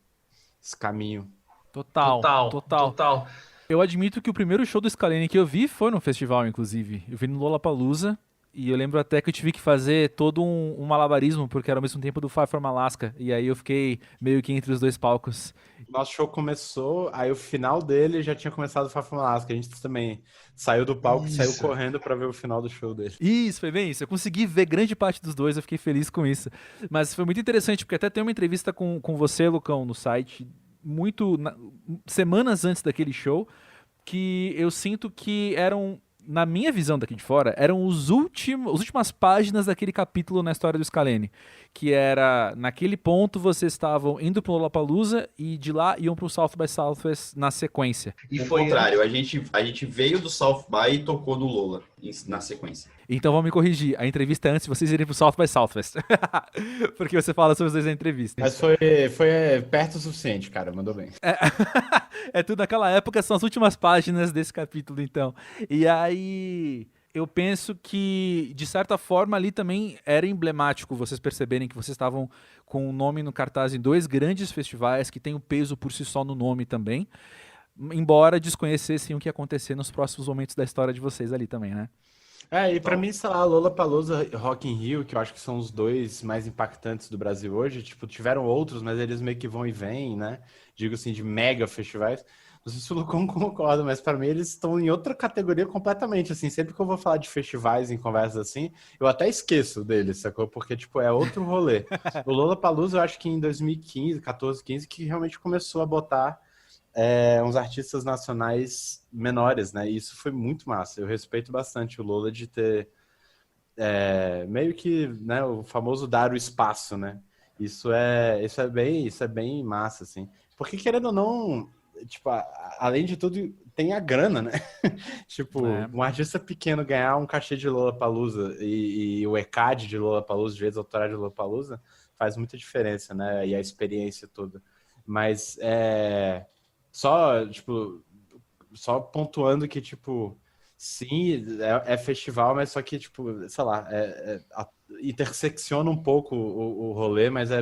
caminho. Total. Eu admito que o primeiro show do Scalene que eu vi foi no festival, inclusive. Eu vi no Lollapalooza e eu lembro até que eu tive que fazer todo um malabarismo, porque era ao mesmo tempo do Far From Alaska. E aí eu fiquei meio que entre os dois palcos. Nosso show começou, aí o final dele já tinha começado o Far From Alaska. A gente também saiu do palco e saiu correndo pra ver o final do show dele. Isso, foi bem isso. Eu consegui ver grande parte dos dois, eu fiquei feliz com isso. Mas foi muito interessante, porque até tem uma entrevista com você, Lucão, no site, semanas antes daquele show, que eu sinto que eram na minha visão daqui de fora, eram as últimas páginas daquele capítulo na história do Scalene, que era, naquele ponto, vocês estavam indo pro Lollapalooza e de lá iam pro South by Southwest na sequência. E foi o contrário, a gente veio do South by e tocou no Lola na sequência. Então vamos me corrigir, a entrevista é antes de vocês irem pro South by Southwest. Porque você fala sobre vocês na entrevista. Mas foi perto o suficiente, cara, mandou bem. É tudo naquela época, são as últimas páginas desse capítulo, então. E aí, eu penso que, de certa forma, ali também era emblemático vocês perceberem que vocês estavam com o nome no cartaz em 2 grandes festivais, que tem o peso por si só no nome também, embora desconhecessem o que ia acontecer nos próximos momentos da história de vocês ali também, né? E pra mim, sei lá, Lollapalooza e Rock in Rio, que eu acho que são os 2 mais impactantes do Brasil hoje, tipo, tiveram outros, mas eles meio que vão e vêm, né? Digo assim, de mega festivais. Não sei se o Lucão concorda, mas pra mim eles estão em outra categoria completamente, assim, sempre que eu vou falar de festivais em conversas assim, eu até esqueço deles, sacou? Porque, tipo, é outro rolê. O Lollapalooza, eu acho que em 2015, 14, 15, que realmente começou a botar uns artistas nacionais menores, né? E isso foi muito massa. Eu respeito bastante o Lola de ter meio que, né, o famoso dar o espaço, né? Isso é bem massa, assim. Porque, querendo ou não, tipo, além de tudo, tem a grana, né? Tipo, um artista pequeno ganhar um cachê de Lollapalooza e o ECAD de Lollapalooza, direitos autorais de Lollapalooza, faz muita diferença, né? E a experiência toda. Mas só pontuando que, tipo, sim, é festival, mas só que, tipo, sei lá, intersecciona um pouco o rolê, mas é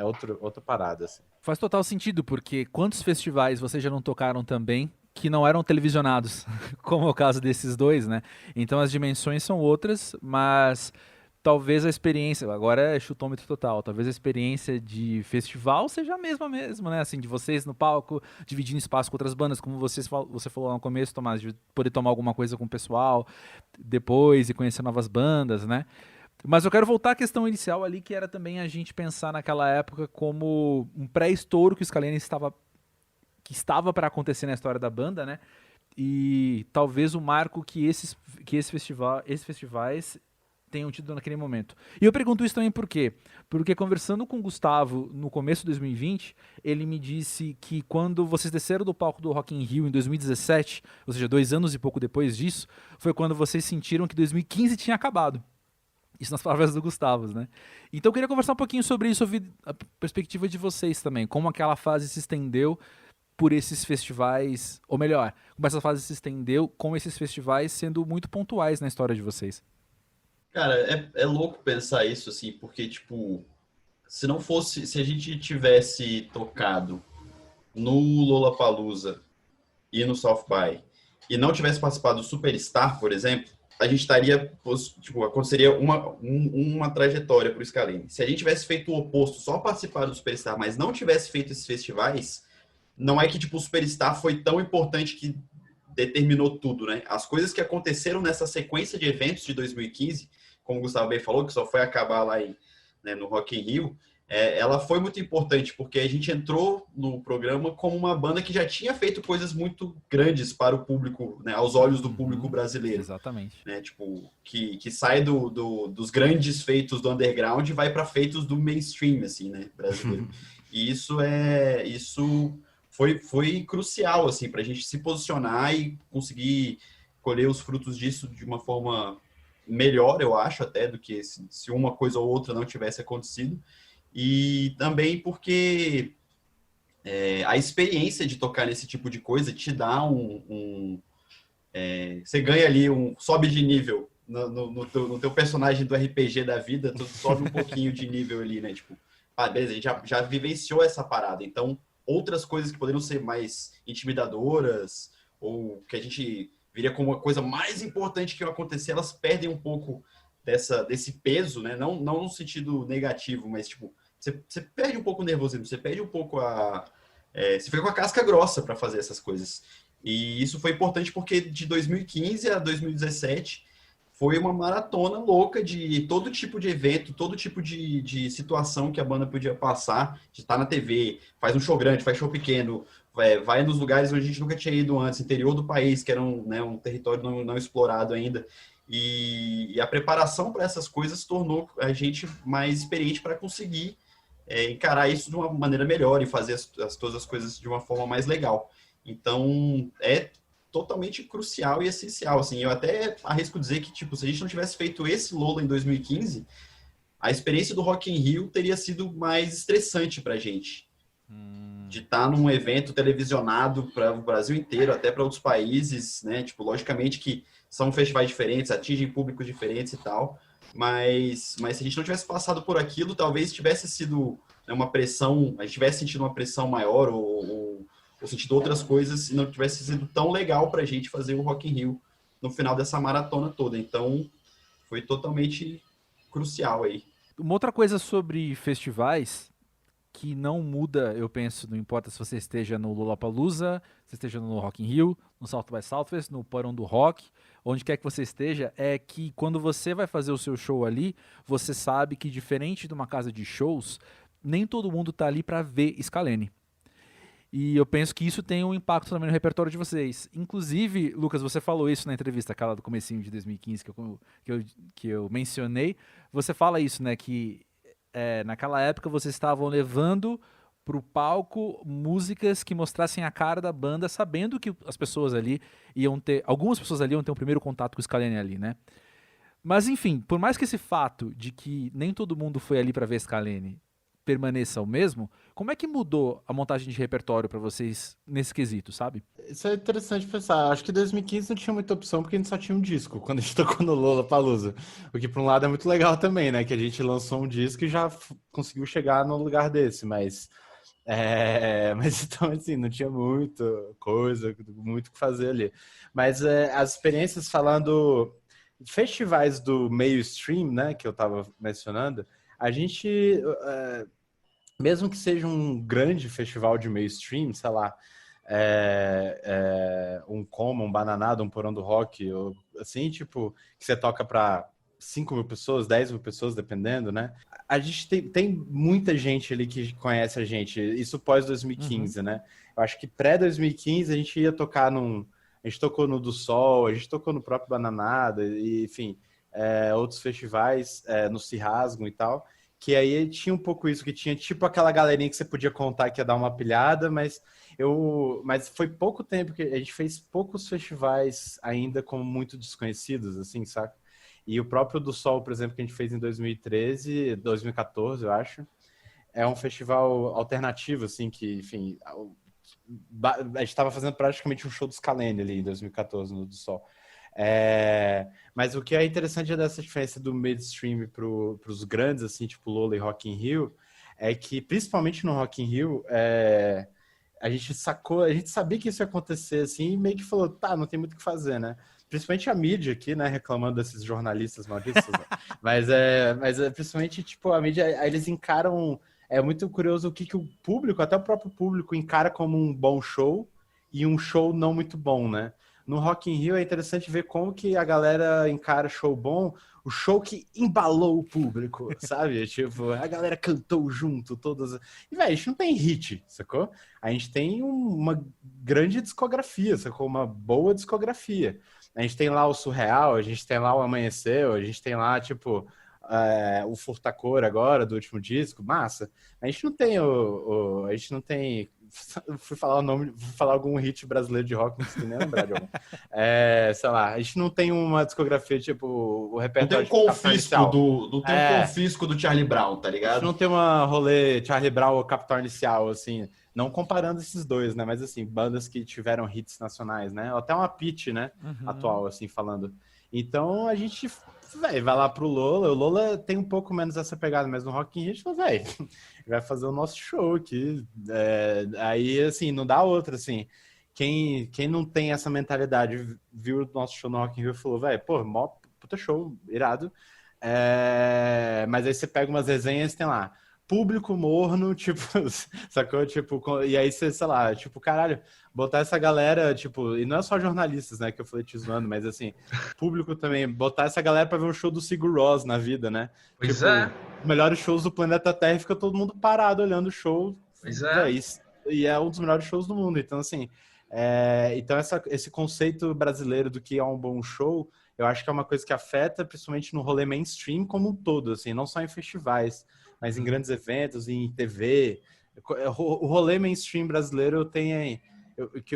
outra parada, assim. Faz total sentido, porque quantos festivais vocês já não tocaram também que não eram televisionados, como é o caso desses 2, né? Então as dimensões são outras, mas talvez a experiência, agora é chutômetro total, talvez a experiência de festival seja a mesma mesmo, né? Assim, de vocês no palco, dividindo espaço com outras bandas, como você falou no começo, Tomás, de poder tomar alguma coisa com o pessoal depois e conhecer novas bandas, né? Mas eu quero voltar à questão inicial ali, que era também a gente pensar naquela época como um pré-estouro que o Scalene estava para acontecer na história da banda, né? E talvez o marco que esses festivais tenham tido naquele momento. E eu pergunto isso também por quê? Porque conversando com o Gustavo no começo de 2020, ele me disse que quando vocês desceram do palco do Rock in Rio em 2017, ou seja, 2 anos e pouco depois disso, foi quando vocês sentiram que 2015 tinha acabado. Isso nas palavras do Gustavo, né? Então eu queria conversar um pouquinho sobre isso, ouvir a perspectiva de vocês também, como aquela fase se estendeu por esses festivais, ou melhor, como essa fase se estendeu com esses festivais sendo muito pontuais na história de vocês. Cara, é louco pensar isso, assim, porque, tipo, se a gente tivesse tocado no Lollapalooza e no South by e não tivesse participado do Superstar, por exemplo, a gente estaria, tipo, aconteceria uma trajetória para o Scalene. Se a gente tivesse feito o oposto, só participar do Superstar, mas não tivesse feito esses festivais, não é que, tipo, o Superstar foi tão importante que determinou tudo, né? As coisas que aconteceram nessa sequência de eventos de 2015, como o Gustavo bem falou, que só foi acabar lá no Rock in Rio, ela foi muito importante, porque a gente entrou no programa como uma banda que já tinha feito coisas muito grandes para o público, né, aos olhos do público brasileiro. Exatamente. Né, tipo, que sai dos grandes feitos do underground e vai para feitos do mainstream, assim, né, brasileiro. E isso foi crucial, assim, para a gente se posicionar e conseguir colher os frutos disso de uma forma melhor, eu acho, até, do que se uma coisa ou outra não tivesse acontecido. E também porque a experiência de tocar nesse tipo de coisa te dá você ganha ali sobe de nível no teu personagem do RPG da vida, tu sobe um pouquinho de nível ali, né? Tipo, beleza, a gente já vivenciou essa parada, então outras coisas que poderiam ser mais intimidadoras ou que a gente viria como uma coisa mais importante que ia acontecer, elas perdem um pouco desse peso, né? Não no sentido negativo, mas tipo, você perde um pouco o nervosismo, você perde um pouco você fica com a casca grossa para fazer essas coisas. E isso foi importante porque de 2015 a 2017 foi uma maratona louca de todo tipo de evento, todo tipo de situação que a banda podia passar, de estar na TV, faz um show grande, faz show pequeno, vai nos lugares onde a gente nunca tinha ido antes, interior do país, que era um território não explorado ainda. E a preparação para essas coisas tornou a gente mais experiente para conseguir encarar isso de uma maneira melhor e fazer todas as coisas de uma forma mais legal. Então, é totalmente crucial e essencial, assim. Eu até arrisco dizer que, tipo, se a gente não tivesse feito esse Lola em 2015, a experiência do Rock in Rio teria sido mais estressante pra gente. De estar num evento televisionado para o Brasil inteiro, até para outros países, né? Tipo, logicamente que são festivais diferentes, atingem públicos diferentes e tal, mas se a gente não tivesse passado por aquilo, talvez tivesse sido uma pressão, a gente tivesse sentido uma pressão maior ou sentido outras coisas e não tivesse sido tão legal para a gente fazer o Rock in Rio no final dessa maratona toda. Então, foi totalmente crucial aí. Uma outra coisa sobre festivais que não muda, eu penso, não importa se você esteja no Lollapalooza, se esteja no Rock in Rio, no South by Southwest, no Porão do Rock, onde quer que você esteja, é que quando você vai fazer o seu show ali, você sabe que, diferente de uma casa de shows, nem todo mundo tá ali para ver Scalene. E eu penso que isso tem um impacto também no repertório de vocês. Inclusive, Lucas, você falou isso na entrevista, aquela do comecinho de 2015 que eu mencionei. Você fala isso, né? Que naquela época vocês estavam levando pro palco músicas que mostrassem a cara da banda, sabendo que as pessoas ali algumas pessoas ali iam ter um primeiro contato com o Scalene ali, né? Mas enfim, por mais que esse fato de que nem todo mundo foi ali para ver Scalene permaneça o mesmo, como é que mudou a montagem de repertório para vocês nesse quesito, sabe? Isso é interessante pensar. Acho que 2015 não tinha muita opção, porque a gente só tinha um disco quando a gente tocou no Lollapalooza. O que, por um lado, é muito legal também, né? Que a gente lançou um disco e já conseguiu chegar num lugar desse, mas então, assim, não tinha muita coisa, muito o que fazer ali. Mas as experiências falando... Festivais do meio stream, né? Que eu tava mencionando, a gente... mesmo que seja um grande festival de mainstream, sei lá, um Coma, um Bananada, um Porão do Rock, ou, assim, tipo, que você toca para 5 mil pessoas, 10 mil pessoas, dependendo, né? A gente tem muita gente ali que conhece a gente, isso pós-2015, né? Eu acho que pré-2015 a gente ia tocar a gente tocou no Do Sol, a gente tocou no próprio Bananada, e, enfim, outros festivais, no Se Rasgam e tal, que aí tinha um pouco isso, que tinha tipo aquela galerinha que você podia contar que ia dar uma pilhada, mas foi pouco tempo que a gente fez poucos festivais ainda como muito desconhecidos, assim, saca? E o próprio Do Sol, por exemplo, que a gente fez em 2014, eu acho, é um festival alternativo, assim, que, enfim, a gente estava fazendo praticamente um show do Scalene ali em 2014 no Do Sol. Mas o que é interessante dessa diferença do mainstream para os grandes, assim, tipo Lola e Rock in Rio, é que, principalmente no Rock in Rio, a gente sabia que isso ia acontecer, assim, e meio que falou, tá, não tem muito o que fazer, né? Principalmente a mídia aqui, né, reclamando desses jornalistas malditos, né? mas principalmente, tipo, a mídia, eles encaram... É muito curioso o que o público, até o próprio público, encara como um bom show e um show não muito bom, né? No Rock in Rio é interessante ver como que a galera encara show bom, o show que embalou o público, sabe? Tipo, a galera cantou junto, todas... E, velho, a gente não tem hit, sacou? A gente tem uma grande discografia, sacou? Uma boa discografia. A gente tem lá o Surreal, a gente tem lá o Amanheceu, a gente tem lá, tipo... o Furtacor agora, do último disco, massa. A gente não tem a gente não tem... Fui falar algum hit brasileiro de rock, não sei nem lembrar de algum. Sei lá, a gente não tem uma discografia, tipo, o repertório... Não tem um confisco do Charlie Brown, tá ligado? A gente não tem uma rolê Charlie Brown ou Capital Inicial, assim, não comparando esses dois, né? Mas, assim, bandas que tiveram hits nacionais, né? Até uma Pitty, né? Atual, assim, falando. Então, a gente... vai lá pro Lola. O Lola tem um pouco menos essa pegada, mas no Rock in Rio a gente falou, vai fazer o nosso show aqui. Aí, assim, não dá outra, assim. Quem não tem essa mentalidade, viu o nosso show no Rock in Rio e falou, mó puta show, irado. Mas aí você pega umas resenhas e tem lá, público morno, tipo, sacou? Tipo, e aí você, sei lá, tipo, caralho, botar essa galera, tipo, e não é só jornalistas, né, que eu falei te zoando, mas assim, público também, botar essa galera pra ver um show do Sigur Rós na vida, né? Pois tipo, melhores shows do planeta Terra e fica todo mundo parado olhando o show. Pois é. e é um dos melhores shows do mundo. Então, assim, então esse conceito brasileiro do que é um bom show, eu acho que é uma coisa que afeta principalmente no rolê mainstream como um todo, assim, não só em festivais, mas em grandes eventos, em TV. O rolê mainstream brasileiro tem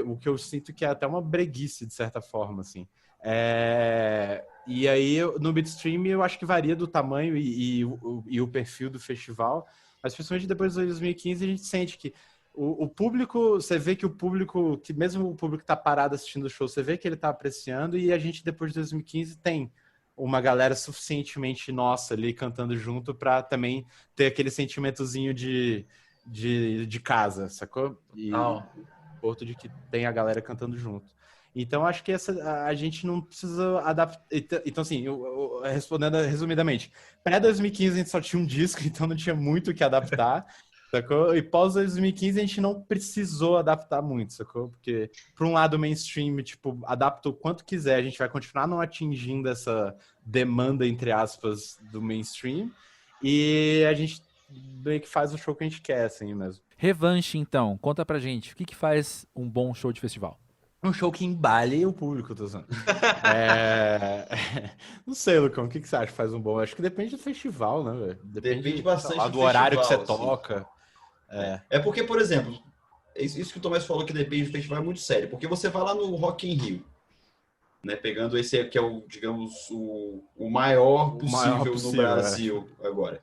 o que eu sinto que é até uma breguice, de certa forma, assim. E aí, no midstream, eu acho que varia do tamanho e o perfil do festival, mas principalmente depois de 2015 a gente sente que o público, você vê que o público, que mesmo o público que tá parado assistindo o show, você vê que ele tá apreciando, e a gente depois de 2015 tem uma galera suficientemente nossa ali cantando junto para também ter aquele sentimentozinho de casa, sacou? E outro de que tem a galera cantando junto. Então, acho que a gente não precisa adaptar. Então, assim, respondendo resumidamente, pré-2015 a gente só tinha um disco, então não tinha muito o que adaptar, sacou? E pós-2015 a gente não precisou adaptar muito, sacou? Porque, por um lado, o mainstream, tipo, adapta o quanto quiser, a gente vai continuar não atingindo essa demanda, entre aspas, do mainstream, e a gente meio que faz o show que a gente quer, assim mesmo. Revanche, então. Conta pra gente, o que faz um bom show de festival? Um show que embale o público, tô usando. Não sei, Lucão, o que você acha que faz um bom? Acho que depende do festival, né, velho? Depende bastante do horário que você assim. toca. Porque, por exemplo, isso que o Tomás falou que depende do festival é muito sério. Porque você vai lá no Rock in Rio, né, pegando esse que é o, digamos, o maior possível no Brasil agora.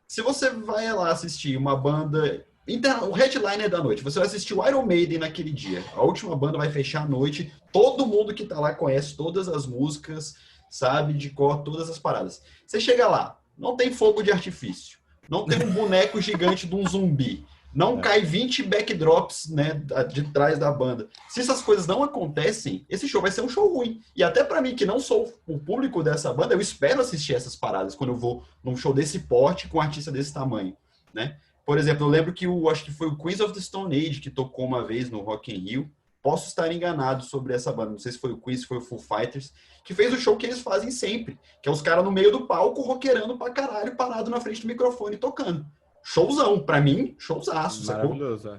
Se você vai lá assistir uma banda... Então, o headliner da noite, você vai assistir o Iron Maiden naquele dia. A última banda vai fechar a noite. Todo mundo que tá lá conhece todas as músicas, sabe de cor todas as paradas. Você chega lá, não tem fogo de artifício, não tem um boneco gigante de um zumbi, não cai 20 backdrops, né, de trás da banda. Se essas coisas não acontecem, esse show vai ser um show ruim. E até pra mim, que não sou o público dessa banda, eu espero assistir essas paradas quando eu vou num show desse porte com um artista desse tamanho, né? Por exemplo, eu lembro que acho que foi o Queens of the Stone Age que tocou uma vez no Rock in Rio. Posso estar enganado sobre essa banda. Não sei se foi o Queens, se foi o Foo Fighters, que fez o show que eles fazem sempre, que é os caras no meio do palco rockerando pra caralho, parado na frente do microfone tocando. Showzão, pra mim, showzaço, sacou? Maravilhoso,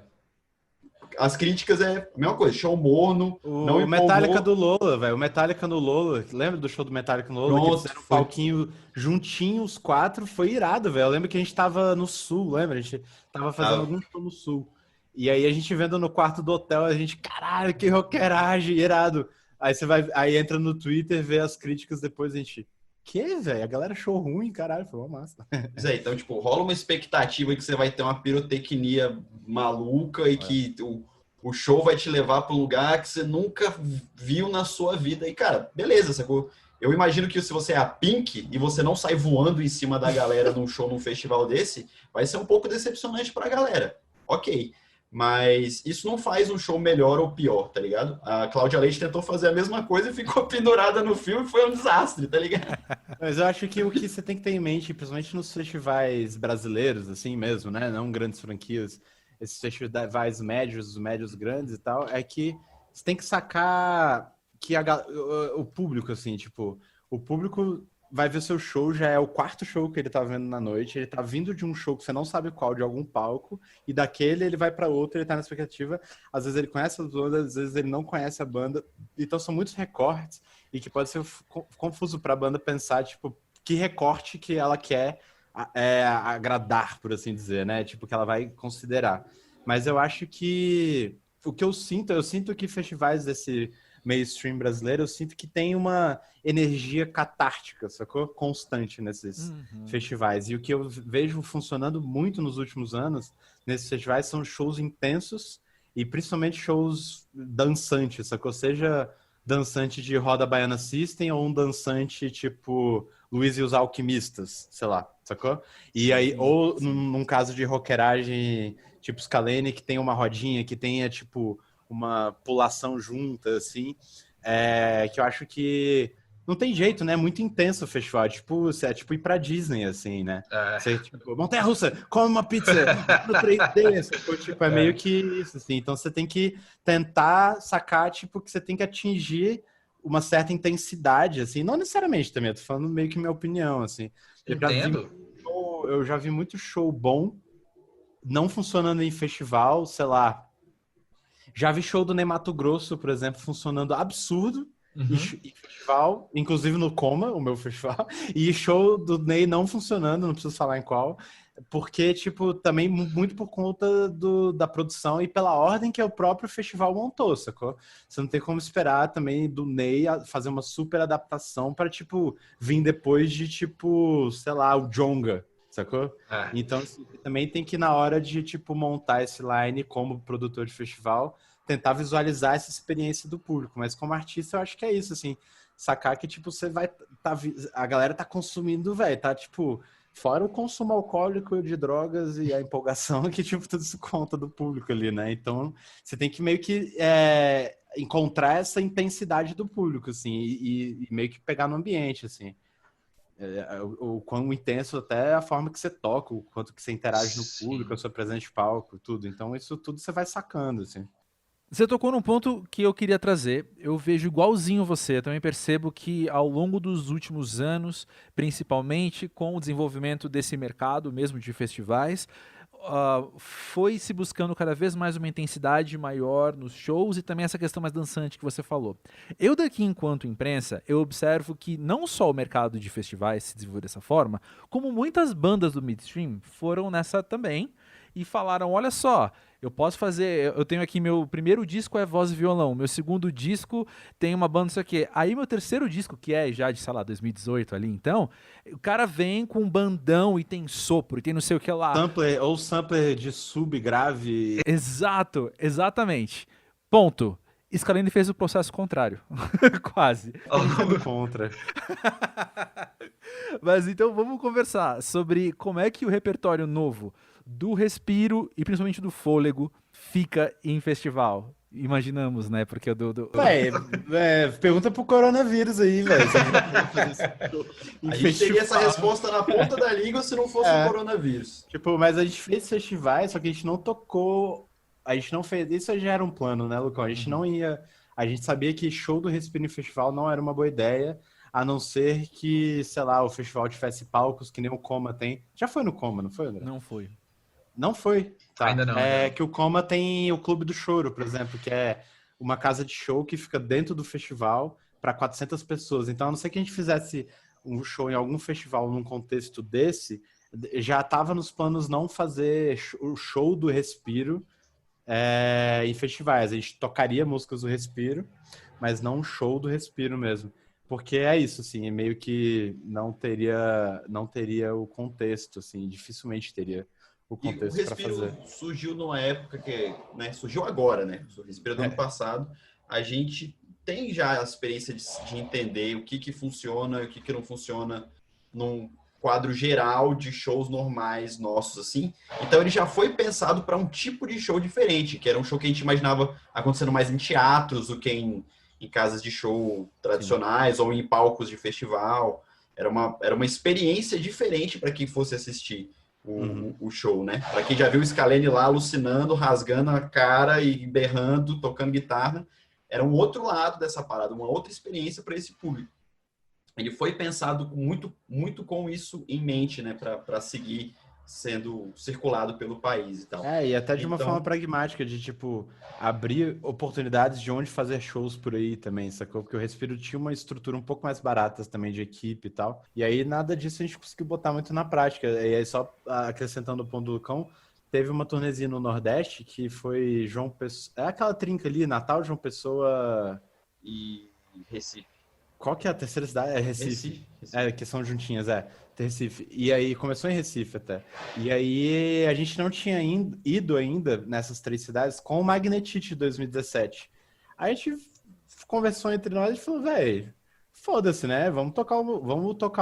As críticas é a mesma coisa, show morno, o Metallica do Lola, velho. O Metallica no Lola, lembra do show do Metallica no Lola? Pronto, que eles fizeram um palquinho juntinho, os quatro, foi irado, velho. Eu lembro que a gente tava no Sul, lembra? A gente tava fazendo algum show no Sul. E aí a gente vendo no quarto do hotel, a gente, caralho, que rockeragem, irado. Aí entra no Twitter, vê as críticas, depois a gente... Que, velho? A galera achou ruim, caralho, foi uma massa. Pois é, então, tipo, rola uma expectativa que você vai ter uma pirotecnia maluca e que o show vai te levar para um lugar que você nunca viu na sua vida. E, cara, beleza, sacou? Eu imagino que se você é a Pink e você não sai voando em cima da galera num show, num festival desse, vai ser um pouco decepcionante pra galera. Ok. Mas isso não faz um show melhor ou pior, tá ligado? A Cláudia Leite tentou fazer a mesma coisa e ficou pendurada no filme e foi um desastre, tá ligado? Mas eu acho que o que você tem que ter em mente, principalmente nos festivais brasileiros, assim mesmo, né? Não grandes franquias, esses festivais médios, médios grandes e tal, é que você tem que sacar que o público, assim, tipo, o público vai ver seu show, já é o quarto show que ele tá vendo na noite, ele tá vindo de um show que você não sabe qual, de algum palco, e daquele ele vai para outro, ele tá na expectativa, às vezes ele conhece a banda, às vezes ele não conhece a banda, então são muitos recortes, e que pode ser confuso pra banda pensar, tipo, que recorte que ela quer agradar, por assim dizer, né, tipo, que ela vai considerar. Mas eu acho que o que eu sinto que festivais desse mainstream brasileiro, eu sinto que tem uma energia catártica, sacou? Constante nesses festivais. E o que eu vejo funcionando muito nos últimos anos nesses festivais são shows intensos e principalmente shows dançantes, sacou? Seja dançante de Roda Baiana System ou um dançante tipo Luiz e os Alquimistas, sei lá, sacou? E aí, ou num caso de rockeragem tipo Scalene, que tem uma rodinha, que tenha tipo uma pulação junta, assim, que eu acho que não tem jeito, né? É muito intenso o festival. É tipo ir pra Disney, assim, né? Você, tipo, montanha-russa, come uma pizza no 3D, tipo, é meio que isso, assim. Então você tem que tentar sacar, tipo, que você tem que atingir uma certa intensidade, assim. Não necessariamente também, eu tô falando meio que minha opinião, assim. Entendo. Eu já vi muito show bom não funcionando em festival, sei lá, Já vi show do Ney Matogrosso, por exemplo, funcionando absurdo. E festival, inclusive no Coma, o meu festival. E show do Ney não funcionando, não preciso falar em qual. Porque, tipo, também muito por conta da produção e pela ordem que o próprio festival montou, sacou? Você não tem como esperar também do Ney fazer uma super adaptação para, tipo, vir depois de, tipo, sei lá, o Djonga, sacou? Então, assim, também tem que, na hora de, tipo, montar esse line como produtor de festival, tentar visualizar essa experiência do público. Mas como artista, eu acho que é isso, assim, sacar que, tipo, você vai... a galera tá consumindo, velho, tá, tipo... Fora o consumo alcoólico de drogas e a empolgação, que tipo, tudo isso conta do público ali, né? Então, você tem que meio que encontrar essa intensidade do público, assim, e meio que pegar no ambiente, assim. O quão intenso até a forma que você toca, o quanto que você interage no público, a sua presença de palco, tudo. Então, isso tudo você vai sacando, assim. Você tocou num ponto que eu queria trazer. Eu vejo igualzinho você. Eu também percebo que ao longo dos últimos anos, principalmente com o desenvolvimento desse mercado mesmo de festivais, foi se buscando cada vez mais uma intensidade maior nos shows e também essa questão mais dançante que você falou. Eu daqui, enquanto imprensa, eu observo que não só o mercado de festivais se desenvolveu dessa forma, como muitas bandas do midstream foram nessa também e falaram, olha só, eu posso fazer, eu tenho aqui meu primeiro disco é voz e violão, meu segundo disco tem uma banda isso aqui, aí meu terceiro disco, que é já de, sei lá, 2018 ali, então, o cara vem com um bandão e tem sopro, e tem não sei o que lá. Sampler de sub, grave. Exato, exatamente. Ponto. Scalene fez o processo contrário. Quase. Contra. Mas então vamos conversar sobre como é que o repertório novo do Respiro e principalmente do Fôlego fica em festival. Imaginamos, né? Porque pergunta pro coronavírus aí, velho. A gente teria essa resposta na ponta da língua se não fosse o coronavírus. Tipo, mas a gente fez festivais, só que a gente não tocou. A gente não fez. Isso já era um plano, né, Lucão? A gente não ia. A gente sabia que show do Respiro em festival não era uma boa ideia, a não ser que, sei lá, o festival tivesse palcos que nem o Coma tem. Já foi no Coma, não foi, André? Não foi. Não foi. Tá. Ainda não. Que o Coma tem o Clube do Choro, por exemplo, que é uma casa de show que fica dentro do festival para 400 pessoas. Então, a não ser que a gente fizesse um show em algum festival num contexto desse, já estava nos planos não fazer o show do Respiro em festivais. A gente tocaria músicas do Respiro, mas não um show do Respiro mesmo. Porque é isso, assim, é meio que não teria o contexto, assim, dificilmente teria o contexto para fazer. O Respiro surgiu numa época que, né, surgiu agora, né? O Respiro do ano passado. A gente tem já a experiência de entender o que funciona e o que não funciona num quadro geral de shows normais nossos, assim. Então ele já foi pensado para um tipo de show diferente, que era um show que a gente imaginava acontecendo mais em teatros do que em casas de show tradicionais ou em palcos de festival. Era uma experiência diferente para quem fosse assistir o show, né? Para quem já viu o Scalene lá alucinando, rasgando a cara e berrando, tocando guitarra, era um outro lado dessa parada, uma outra experiência para esse público. Ele foi pensado muito, muito com isso em mente, né? Para seguir sendo circulado pelo país e tal. E até de uma forma pragmática, de, tipo, abrir oportunidades de onde fazer shows por aí também, sacou? Porque o Respiro tinha uma estrutura um pouco mais barata também de equipe e tal. E aí nada disso a gente conseguiu botar muito na prática. E aí só acrescentando o ponto do Lucão, teve uma turnezinha no Nordeste que foi João Pessoa... É aquela trinca ali, Natal, João Pessoa e Recife. Qual que é a terceira cidade? É Recife. Que são juntinhas, Recife. E aí, começou em Recife até. E aí, a gente não tinha ido ainda nessas 3 cidades com o Magnetite de 2017. Aí a gente conversou entre nós e falou, velho, foda-se, né? Vamos tocar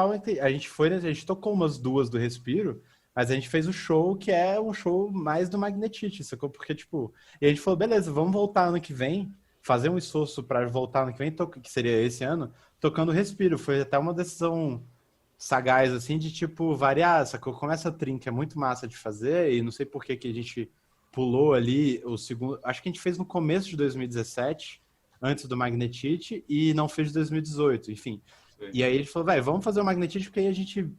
a gente tocou umas 2 do Respiro, mas a gente fez o show que é um show mais do Magnetite, sacou? Porque, tipo... E a gente falou, beleza, vamos voltar ano que vem, fazer um esforço para voltar ano que vem, que seria esse ano, tocando Respiro. Foi até uma decisão sagaz, assim, de, tipo, variar, sacou? Como essa trinca é muito massa de fazer, e não sei por que a gente pulou ali o segundo... Acho que a gente fez no começo de 2017, antes do Magnetite, e não fez de 2018, enfim. Sim. E aí ele falou, vamos fazer o Magnetite, porque aí a gente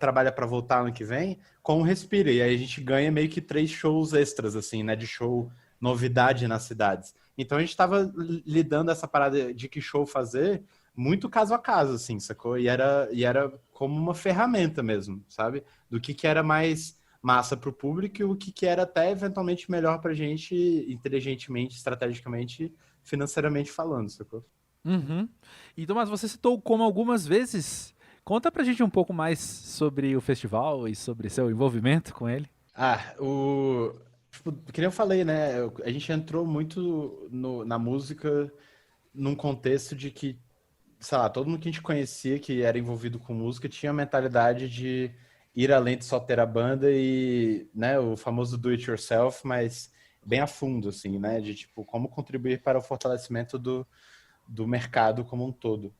trabalha para voltar ano que vem com o Respiro, e aí a gente ganha meio que 3 shows extras, assim, né, de show novidade nas cidades. Então a gente estava lidando essa parada de que show fazer muito caso a caso, assim, sacou? E era como uma ferramenta mesmo, sabe? Do que era mais massa para o público e o que era até eventualmente melhor para a gente, inteligentemente, estrategicamente, financeiramente falando, sacou? Uhum. E Tomás, você citou o Coma algumas vezes. Conta pra gente um pouco mais sobre o festival e sobre seu envolvimento com ele. Tipo, que nem eu falei, né? A gente entrou muito na música num contexto de que, sei lá, todo mundo que a gente conhecia que era envolvido com música tinha a mentalidade de ir além de só ter a banda e, né, o famoso do it yourself, mas bem a fundo, assim, né? De, tipo, como contribuir para o fortalecimento do mercado como um todo.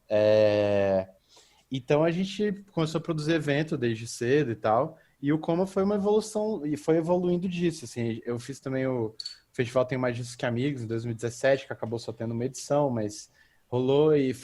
Então a gente começou a produzir evento desde cedo e tal, e o Coma foi uma evolução, e foi evoluindo disso, assim. Eu fiz também o festival Tenho Mais Disso Que Amigos, em 2017, que acabou só tendo uma edição, mas rolou e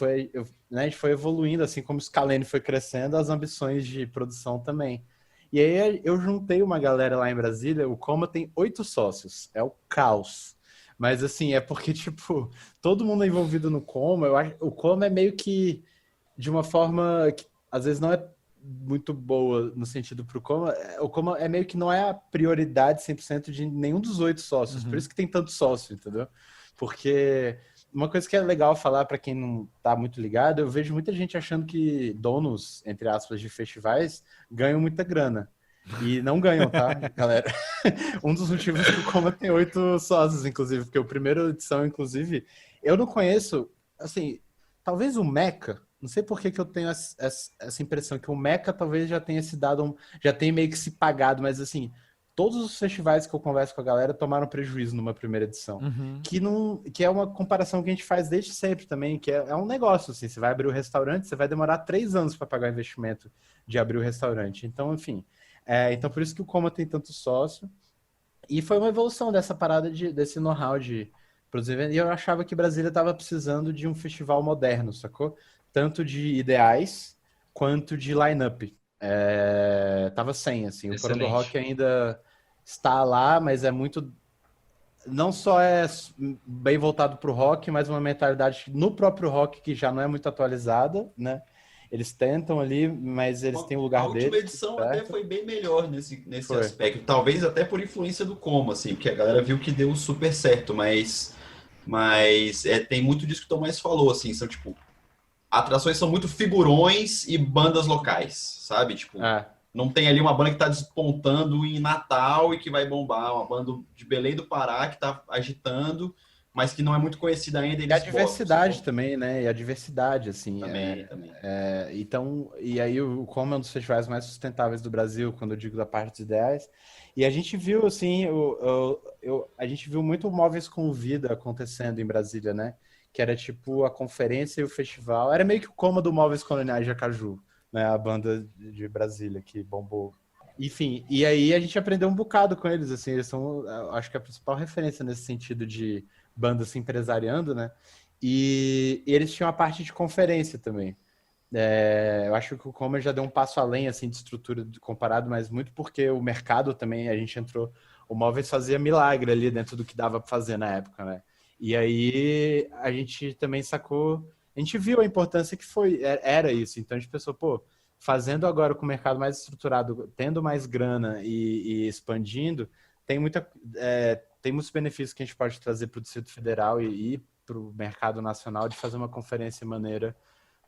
né, a gente foi evoluindo, assim como o Scalene foi crescendo, as ambições de produção também. E aí eu juntei uma galera lá em Brasília, o Coma tem 8 sócios, é o caos. Mas assim, é porque, tipo, todo mundo é envolvido no Coma, eu acho, o Coma é meio que de uma forma que às vezes não é muito boa no sentido pro Coma, o Coma é meio que não é a prioridade 100% de nenhum dos 8 sócios, por isso que tem tanto sócio, entendeu? Porque uma coisa que é legal falar para quem não tá muito ligado, eu vejo muita gente achando que donos, entre aspas, de festivais ganham muita grana. E não ganham, tá, galera? Um dos motivos que o Coma tem 8 sócios, inclusive, porque a primeira edição, inclusive, eu não conheço, assim, talvez o Meca, não sei por que eu tenho essa impressão, que o Meca talvez já tenha se dado, já tenha meio que se pagado, mas assim, todos os festivais que eu converso com a galera tomaram prejuízo numa primeira edição. Uhum. Que é uma comparação que a gente faz desde sempre também, que é um negócio, assim, você vai abrir o restaurante, você vai demorar 3 anos para pagar o investimento de abrir o restaurante. Então, enfim, então por isso que o Coma tem tanto sócio. E foi uma evolução dessa parada, desse know-how de produzir eventos. E eu achava que Brasília estava precisando de um festival moderno, sacou? Tanto de ideais quanto de line-up. Tava sem, assim. O Porão do Rock ainda está lá, mas é muito... Não só é bem voltado para o rock, mas uma mentalidade no próprio rock que já não é muito atualizada, né? Eles tentam ali, mas eles têm o lugar deles. A última edição até foi bem melhor nesse aspecto. Talvez até por influência do Coma, assim, porque a galera viu que deu super certo, mas tem muito disso que o Tomás falou, assim, são tipo... Atrações são muito figurões e bandas locais, sabe? Tipo, não tem ali uma banda que tá despontando em Natal e que vai bombar, uma banda de Belém do Pará que tá agitando, mas que não é muito conhecida ainda. E a diversidade também, né? E a diversidade, assim. Também. Então, e aí o Coma é um dos festivais mais sustentáveis do Brasil, quando eu digo da parte dos ideais. E a gente viu, assim, a gente viu muito Móveis com Vida acontecendo em Brasília, né? Que era tipo a conferência e o festival. Era meio que o Coma do Móveis Coloniais de Acaju, né? A banda de Brasília que bombou. Enfim, e aí a gente aprendeu um bocado com eles, assim, eles são, acho que a principal referência nesse sentido de banda se empresariando, né? E eles tinham a parte de conferência também. Eu acho que o Coma já deu um passo além, assim, de estrutura comparado, mas muito porque o mercado também, a gente entrou, o Móveis fazia milagre ali dentro do que dava para fazer na época, né? E aí a gente também sacou, a gente viu a importância que era isso. Então a gente pensou, pô, fazendo agora com o mercado mais estruturado, tendo mais grana e expandindo, tem muitos benefícios que a gente pode trazer para o Distrito Federal e para o mercado nacional de fazer uma conferência maneira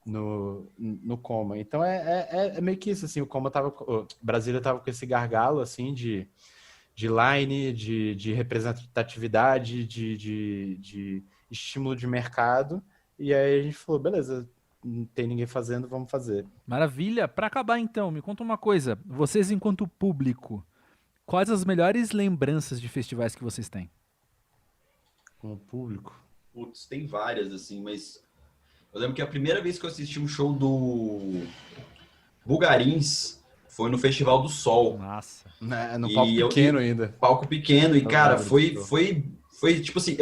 no Coma. Então é meio que isso, assim, Brasília estava com esse gargalo, assim, de line, de representatividade, de estímulo de mercado. E aí a gente falou, beleza, não tem ninguém fazendo, vamos fazer. Maravilha. Para acabar então, me conta uma coisa. Vocês, enquanto público, quais as melhores lembranças de festivais que vocês têm? Como público? Putz, tem várias, assim, mas... Eu lembro que a primeira vez que eu assisti um show do Bulgarins foi no Festival do Sol. Nossa. No palco pequeno ainda. Palco pequeno. E, cara, foi tipo assim,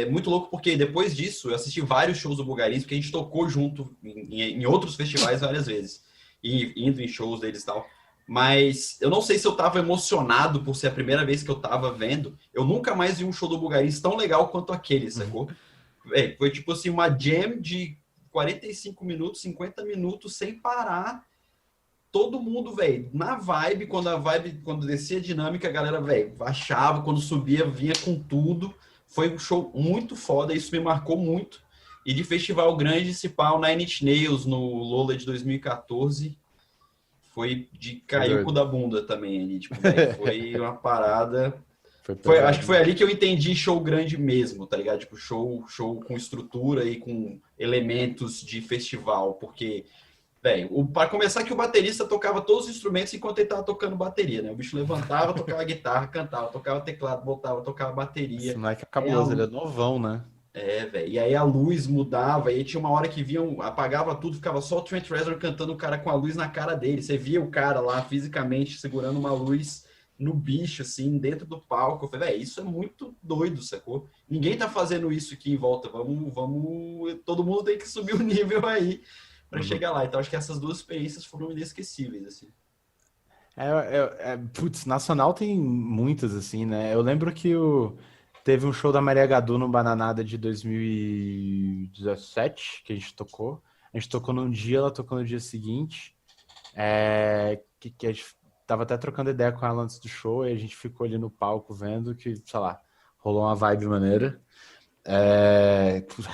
muito louco, porque depois disso eu assisti vários shows do Bulgarins, porque a gente tocou junto em outros festivais várias vezes. E indo em shows deles e tal. Mas eu não sei se eu tava emocionado por ser a primeira vez que eu tava vendo. Eu nunca mais vi um show do Bulgarians tão legal quanto aquele, sacou? Foi tipo assim, uma jam de 45 minutos, 50 minutos, sem parar. Todo mundo, velho, na vibe, quando descia a dinâmica, a galera, velho, achava, quando subia, vinha com tudo. Foi um show muito foda, isso me marcou muito. E de festival grande, esse pau, Nine Inch Nails, no Lola de 2014... Foi de cair o cu da bunda também ali, tipo, véio, foi uma parada... acho que foi ali que eu entendi show grande mesmo, tá ligado? Tipo, show com estrutura e com elementos de festival, porque, velho, para começar que o baterista tocava todos os instrumentos enquanto ele tava tocando bateria, né? O bicho levantava, tocava guitarra, cantava, tocava teclado, voltava, tocava bateria. Esse moleque é cabuloso, ele é novão, né? Velho. E aí a luz mudava, e aí tinha uma hora que apagava tudo, ficava só o Trent Reznor cantando o cara com a luz na cara dele. Você via o cara lá fisicamente segurando uma luz no bicho, assim, dentro do palco. Eu falei, isso é muito doido, sacou? Ninguém tá fazendo isso aqui em volta. Vamos, todo mundo tem que subir o nível aí para chegar lá. Então acho que essas duas experiências foram inesquecíveis, assim. Putz, nacional tem muitas, assim, né? Eu lembro que teve um show da Maria Gadu no Bananada de 2017, que a gente tocou. A gente tocou num dia, ela tocou no dia seguinte. Que a gente tava até trocando ideia com ela antes do show, e a gente ficou ali no palco vendo que, sei lá, rolou uma vibe maneira.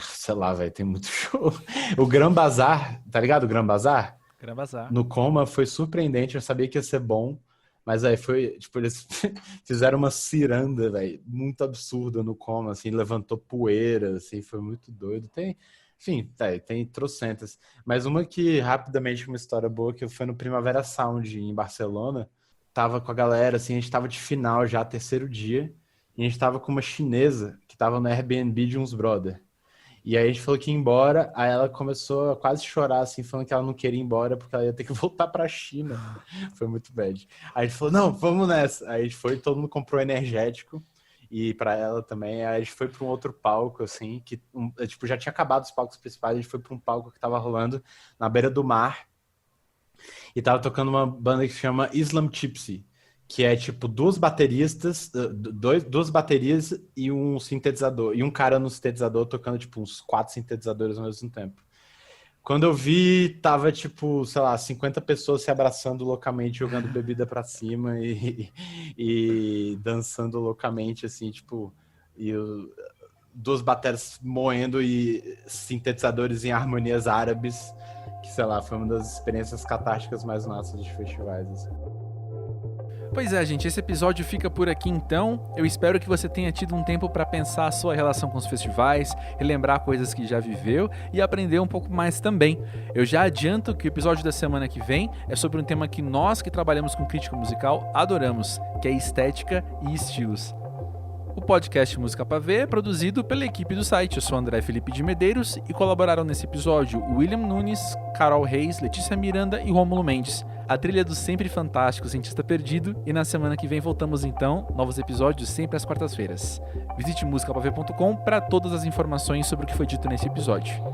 Sei lá, velho, tem muito show. O Gran Bazar, tá ligado? O Gran Bazar? Gran Bazar. No Coma foi surpreendente, eu sabia que ia ser bom. Mas aí foi, tipo, eles fizeram uma ciranda, velho, muito absurda no Coma, assim, levantou poeira, assim, foi muito doido. Tem trocentas. Mas uma que, rapidamente, uma história boa, que foi no Primavera Sound, em Barcelona, tava com a galera, assim, a gente tava de final já, terceiro dia, e a gente tava com uma chinesa que tava no Airbnb de uns brother. E aí a gente falou que ia embora, aí ela começou a quase chorar, assim, falando que ela não queria ir embora porque ela ia ter que voltar pra China. Foi muito bad. Aí a gente falou, não, vamos nessa. Aí a gente foi, todo mundo comprou energético, e pra ela também. Aí a gente foi pra um outro palco, assim, que tipo, já tinha acabado os palcos principais, a gente foi pra um palco que tava rolando na beira do mar, e tava tocando uma banda que se chama Islam Gypsy, que é tipo duas baterias e um sintetizador, e um cara no sintetizador tocando tipo uns 4 sintetizadores ao mesmo tempo. Quando eu vi, tava tipo, sei lá, 50 pessoas se abraçando loucamente, jogando bebida pra cima e dançando loucamente, assim, tipo, duas baterias moendo e sintetizadores em harmonias árabes, que, sei lá, foi uma das experiências catárticas mais massas de festivais, assim. Pois é, gente, esse episódio fica por aqui então. Eu espero que você tenha tido um tempo para pensar a sua relação com os festivais, relembrar coisas que já viveu e aprender um pouco mais também. Eu já adianto que o episódio da semana que vem é sobre um tema que nós que trabalhamos com crítica musical adoramos, que é estética e estilos. O podcast Música Pra Ver é produzido pela equipe do site. Eu sou André Felipe de Medeiros e colaboraram nesse episódio William Nunes, Carol Reis, Letícia Miranda e Rômulo Mendes. A trilha do sempre fantástico Cientista Perdido, e na semana que vem voltamos então, novos episódios sempre às quartas-feiras. Visite musicapraver.com para todas as informações sobre o que foi dito nesse episódio.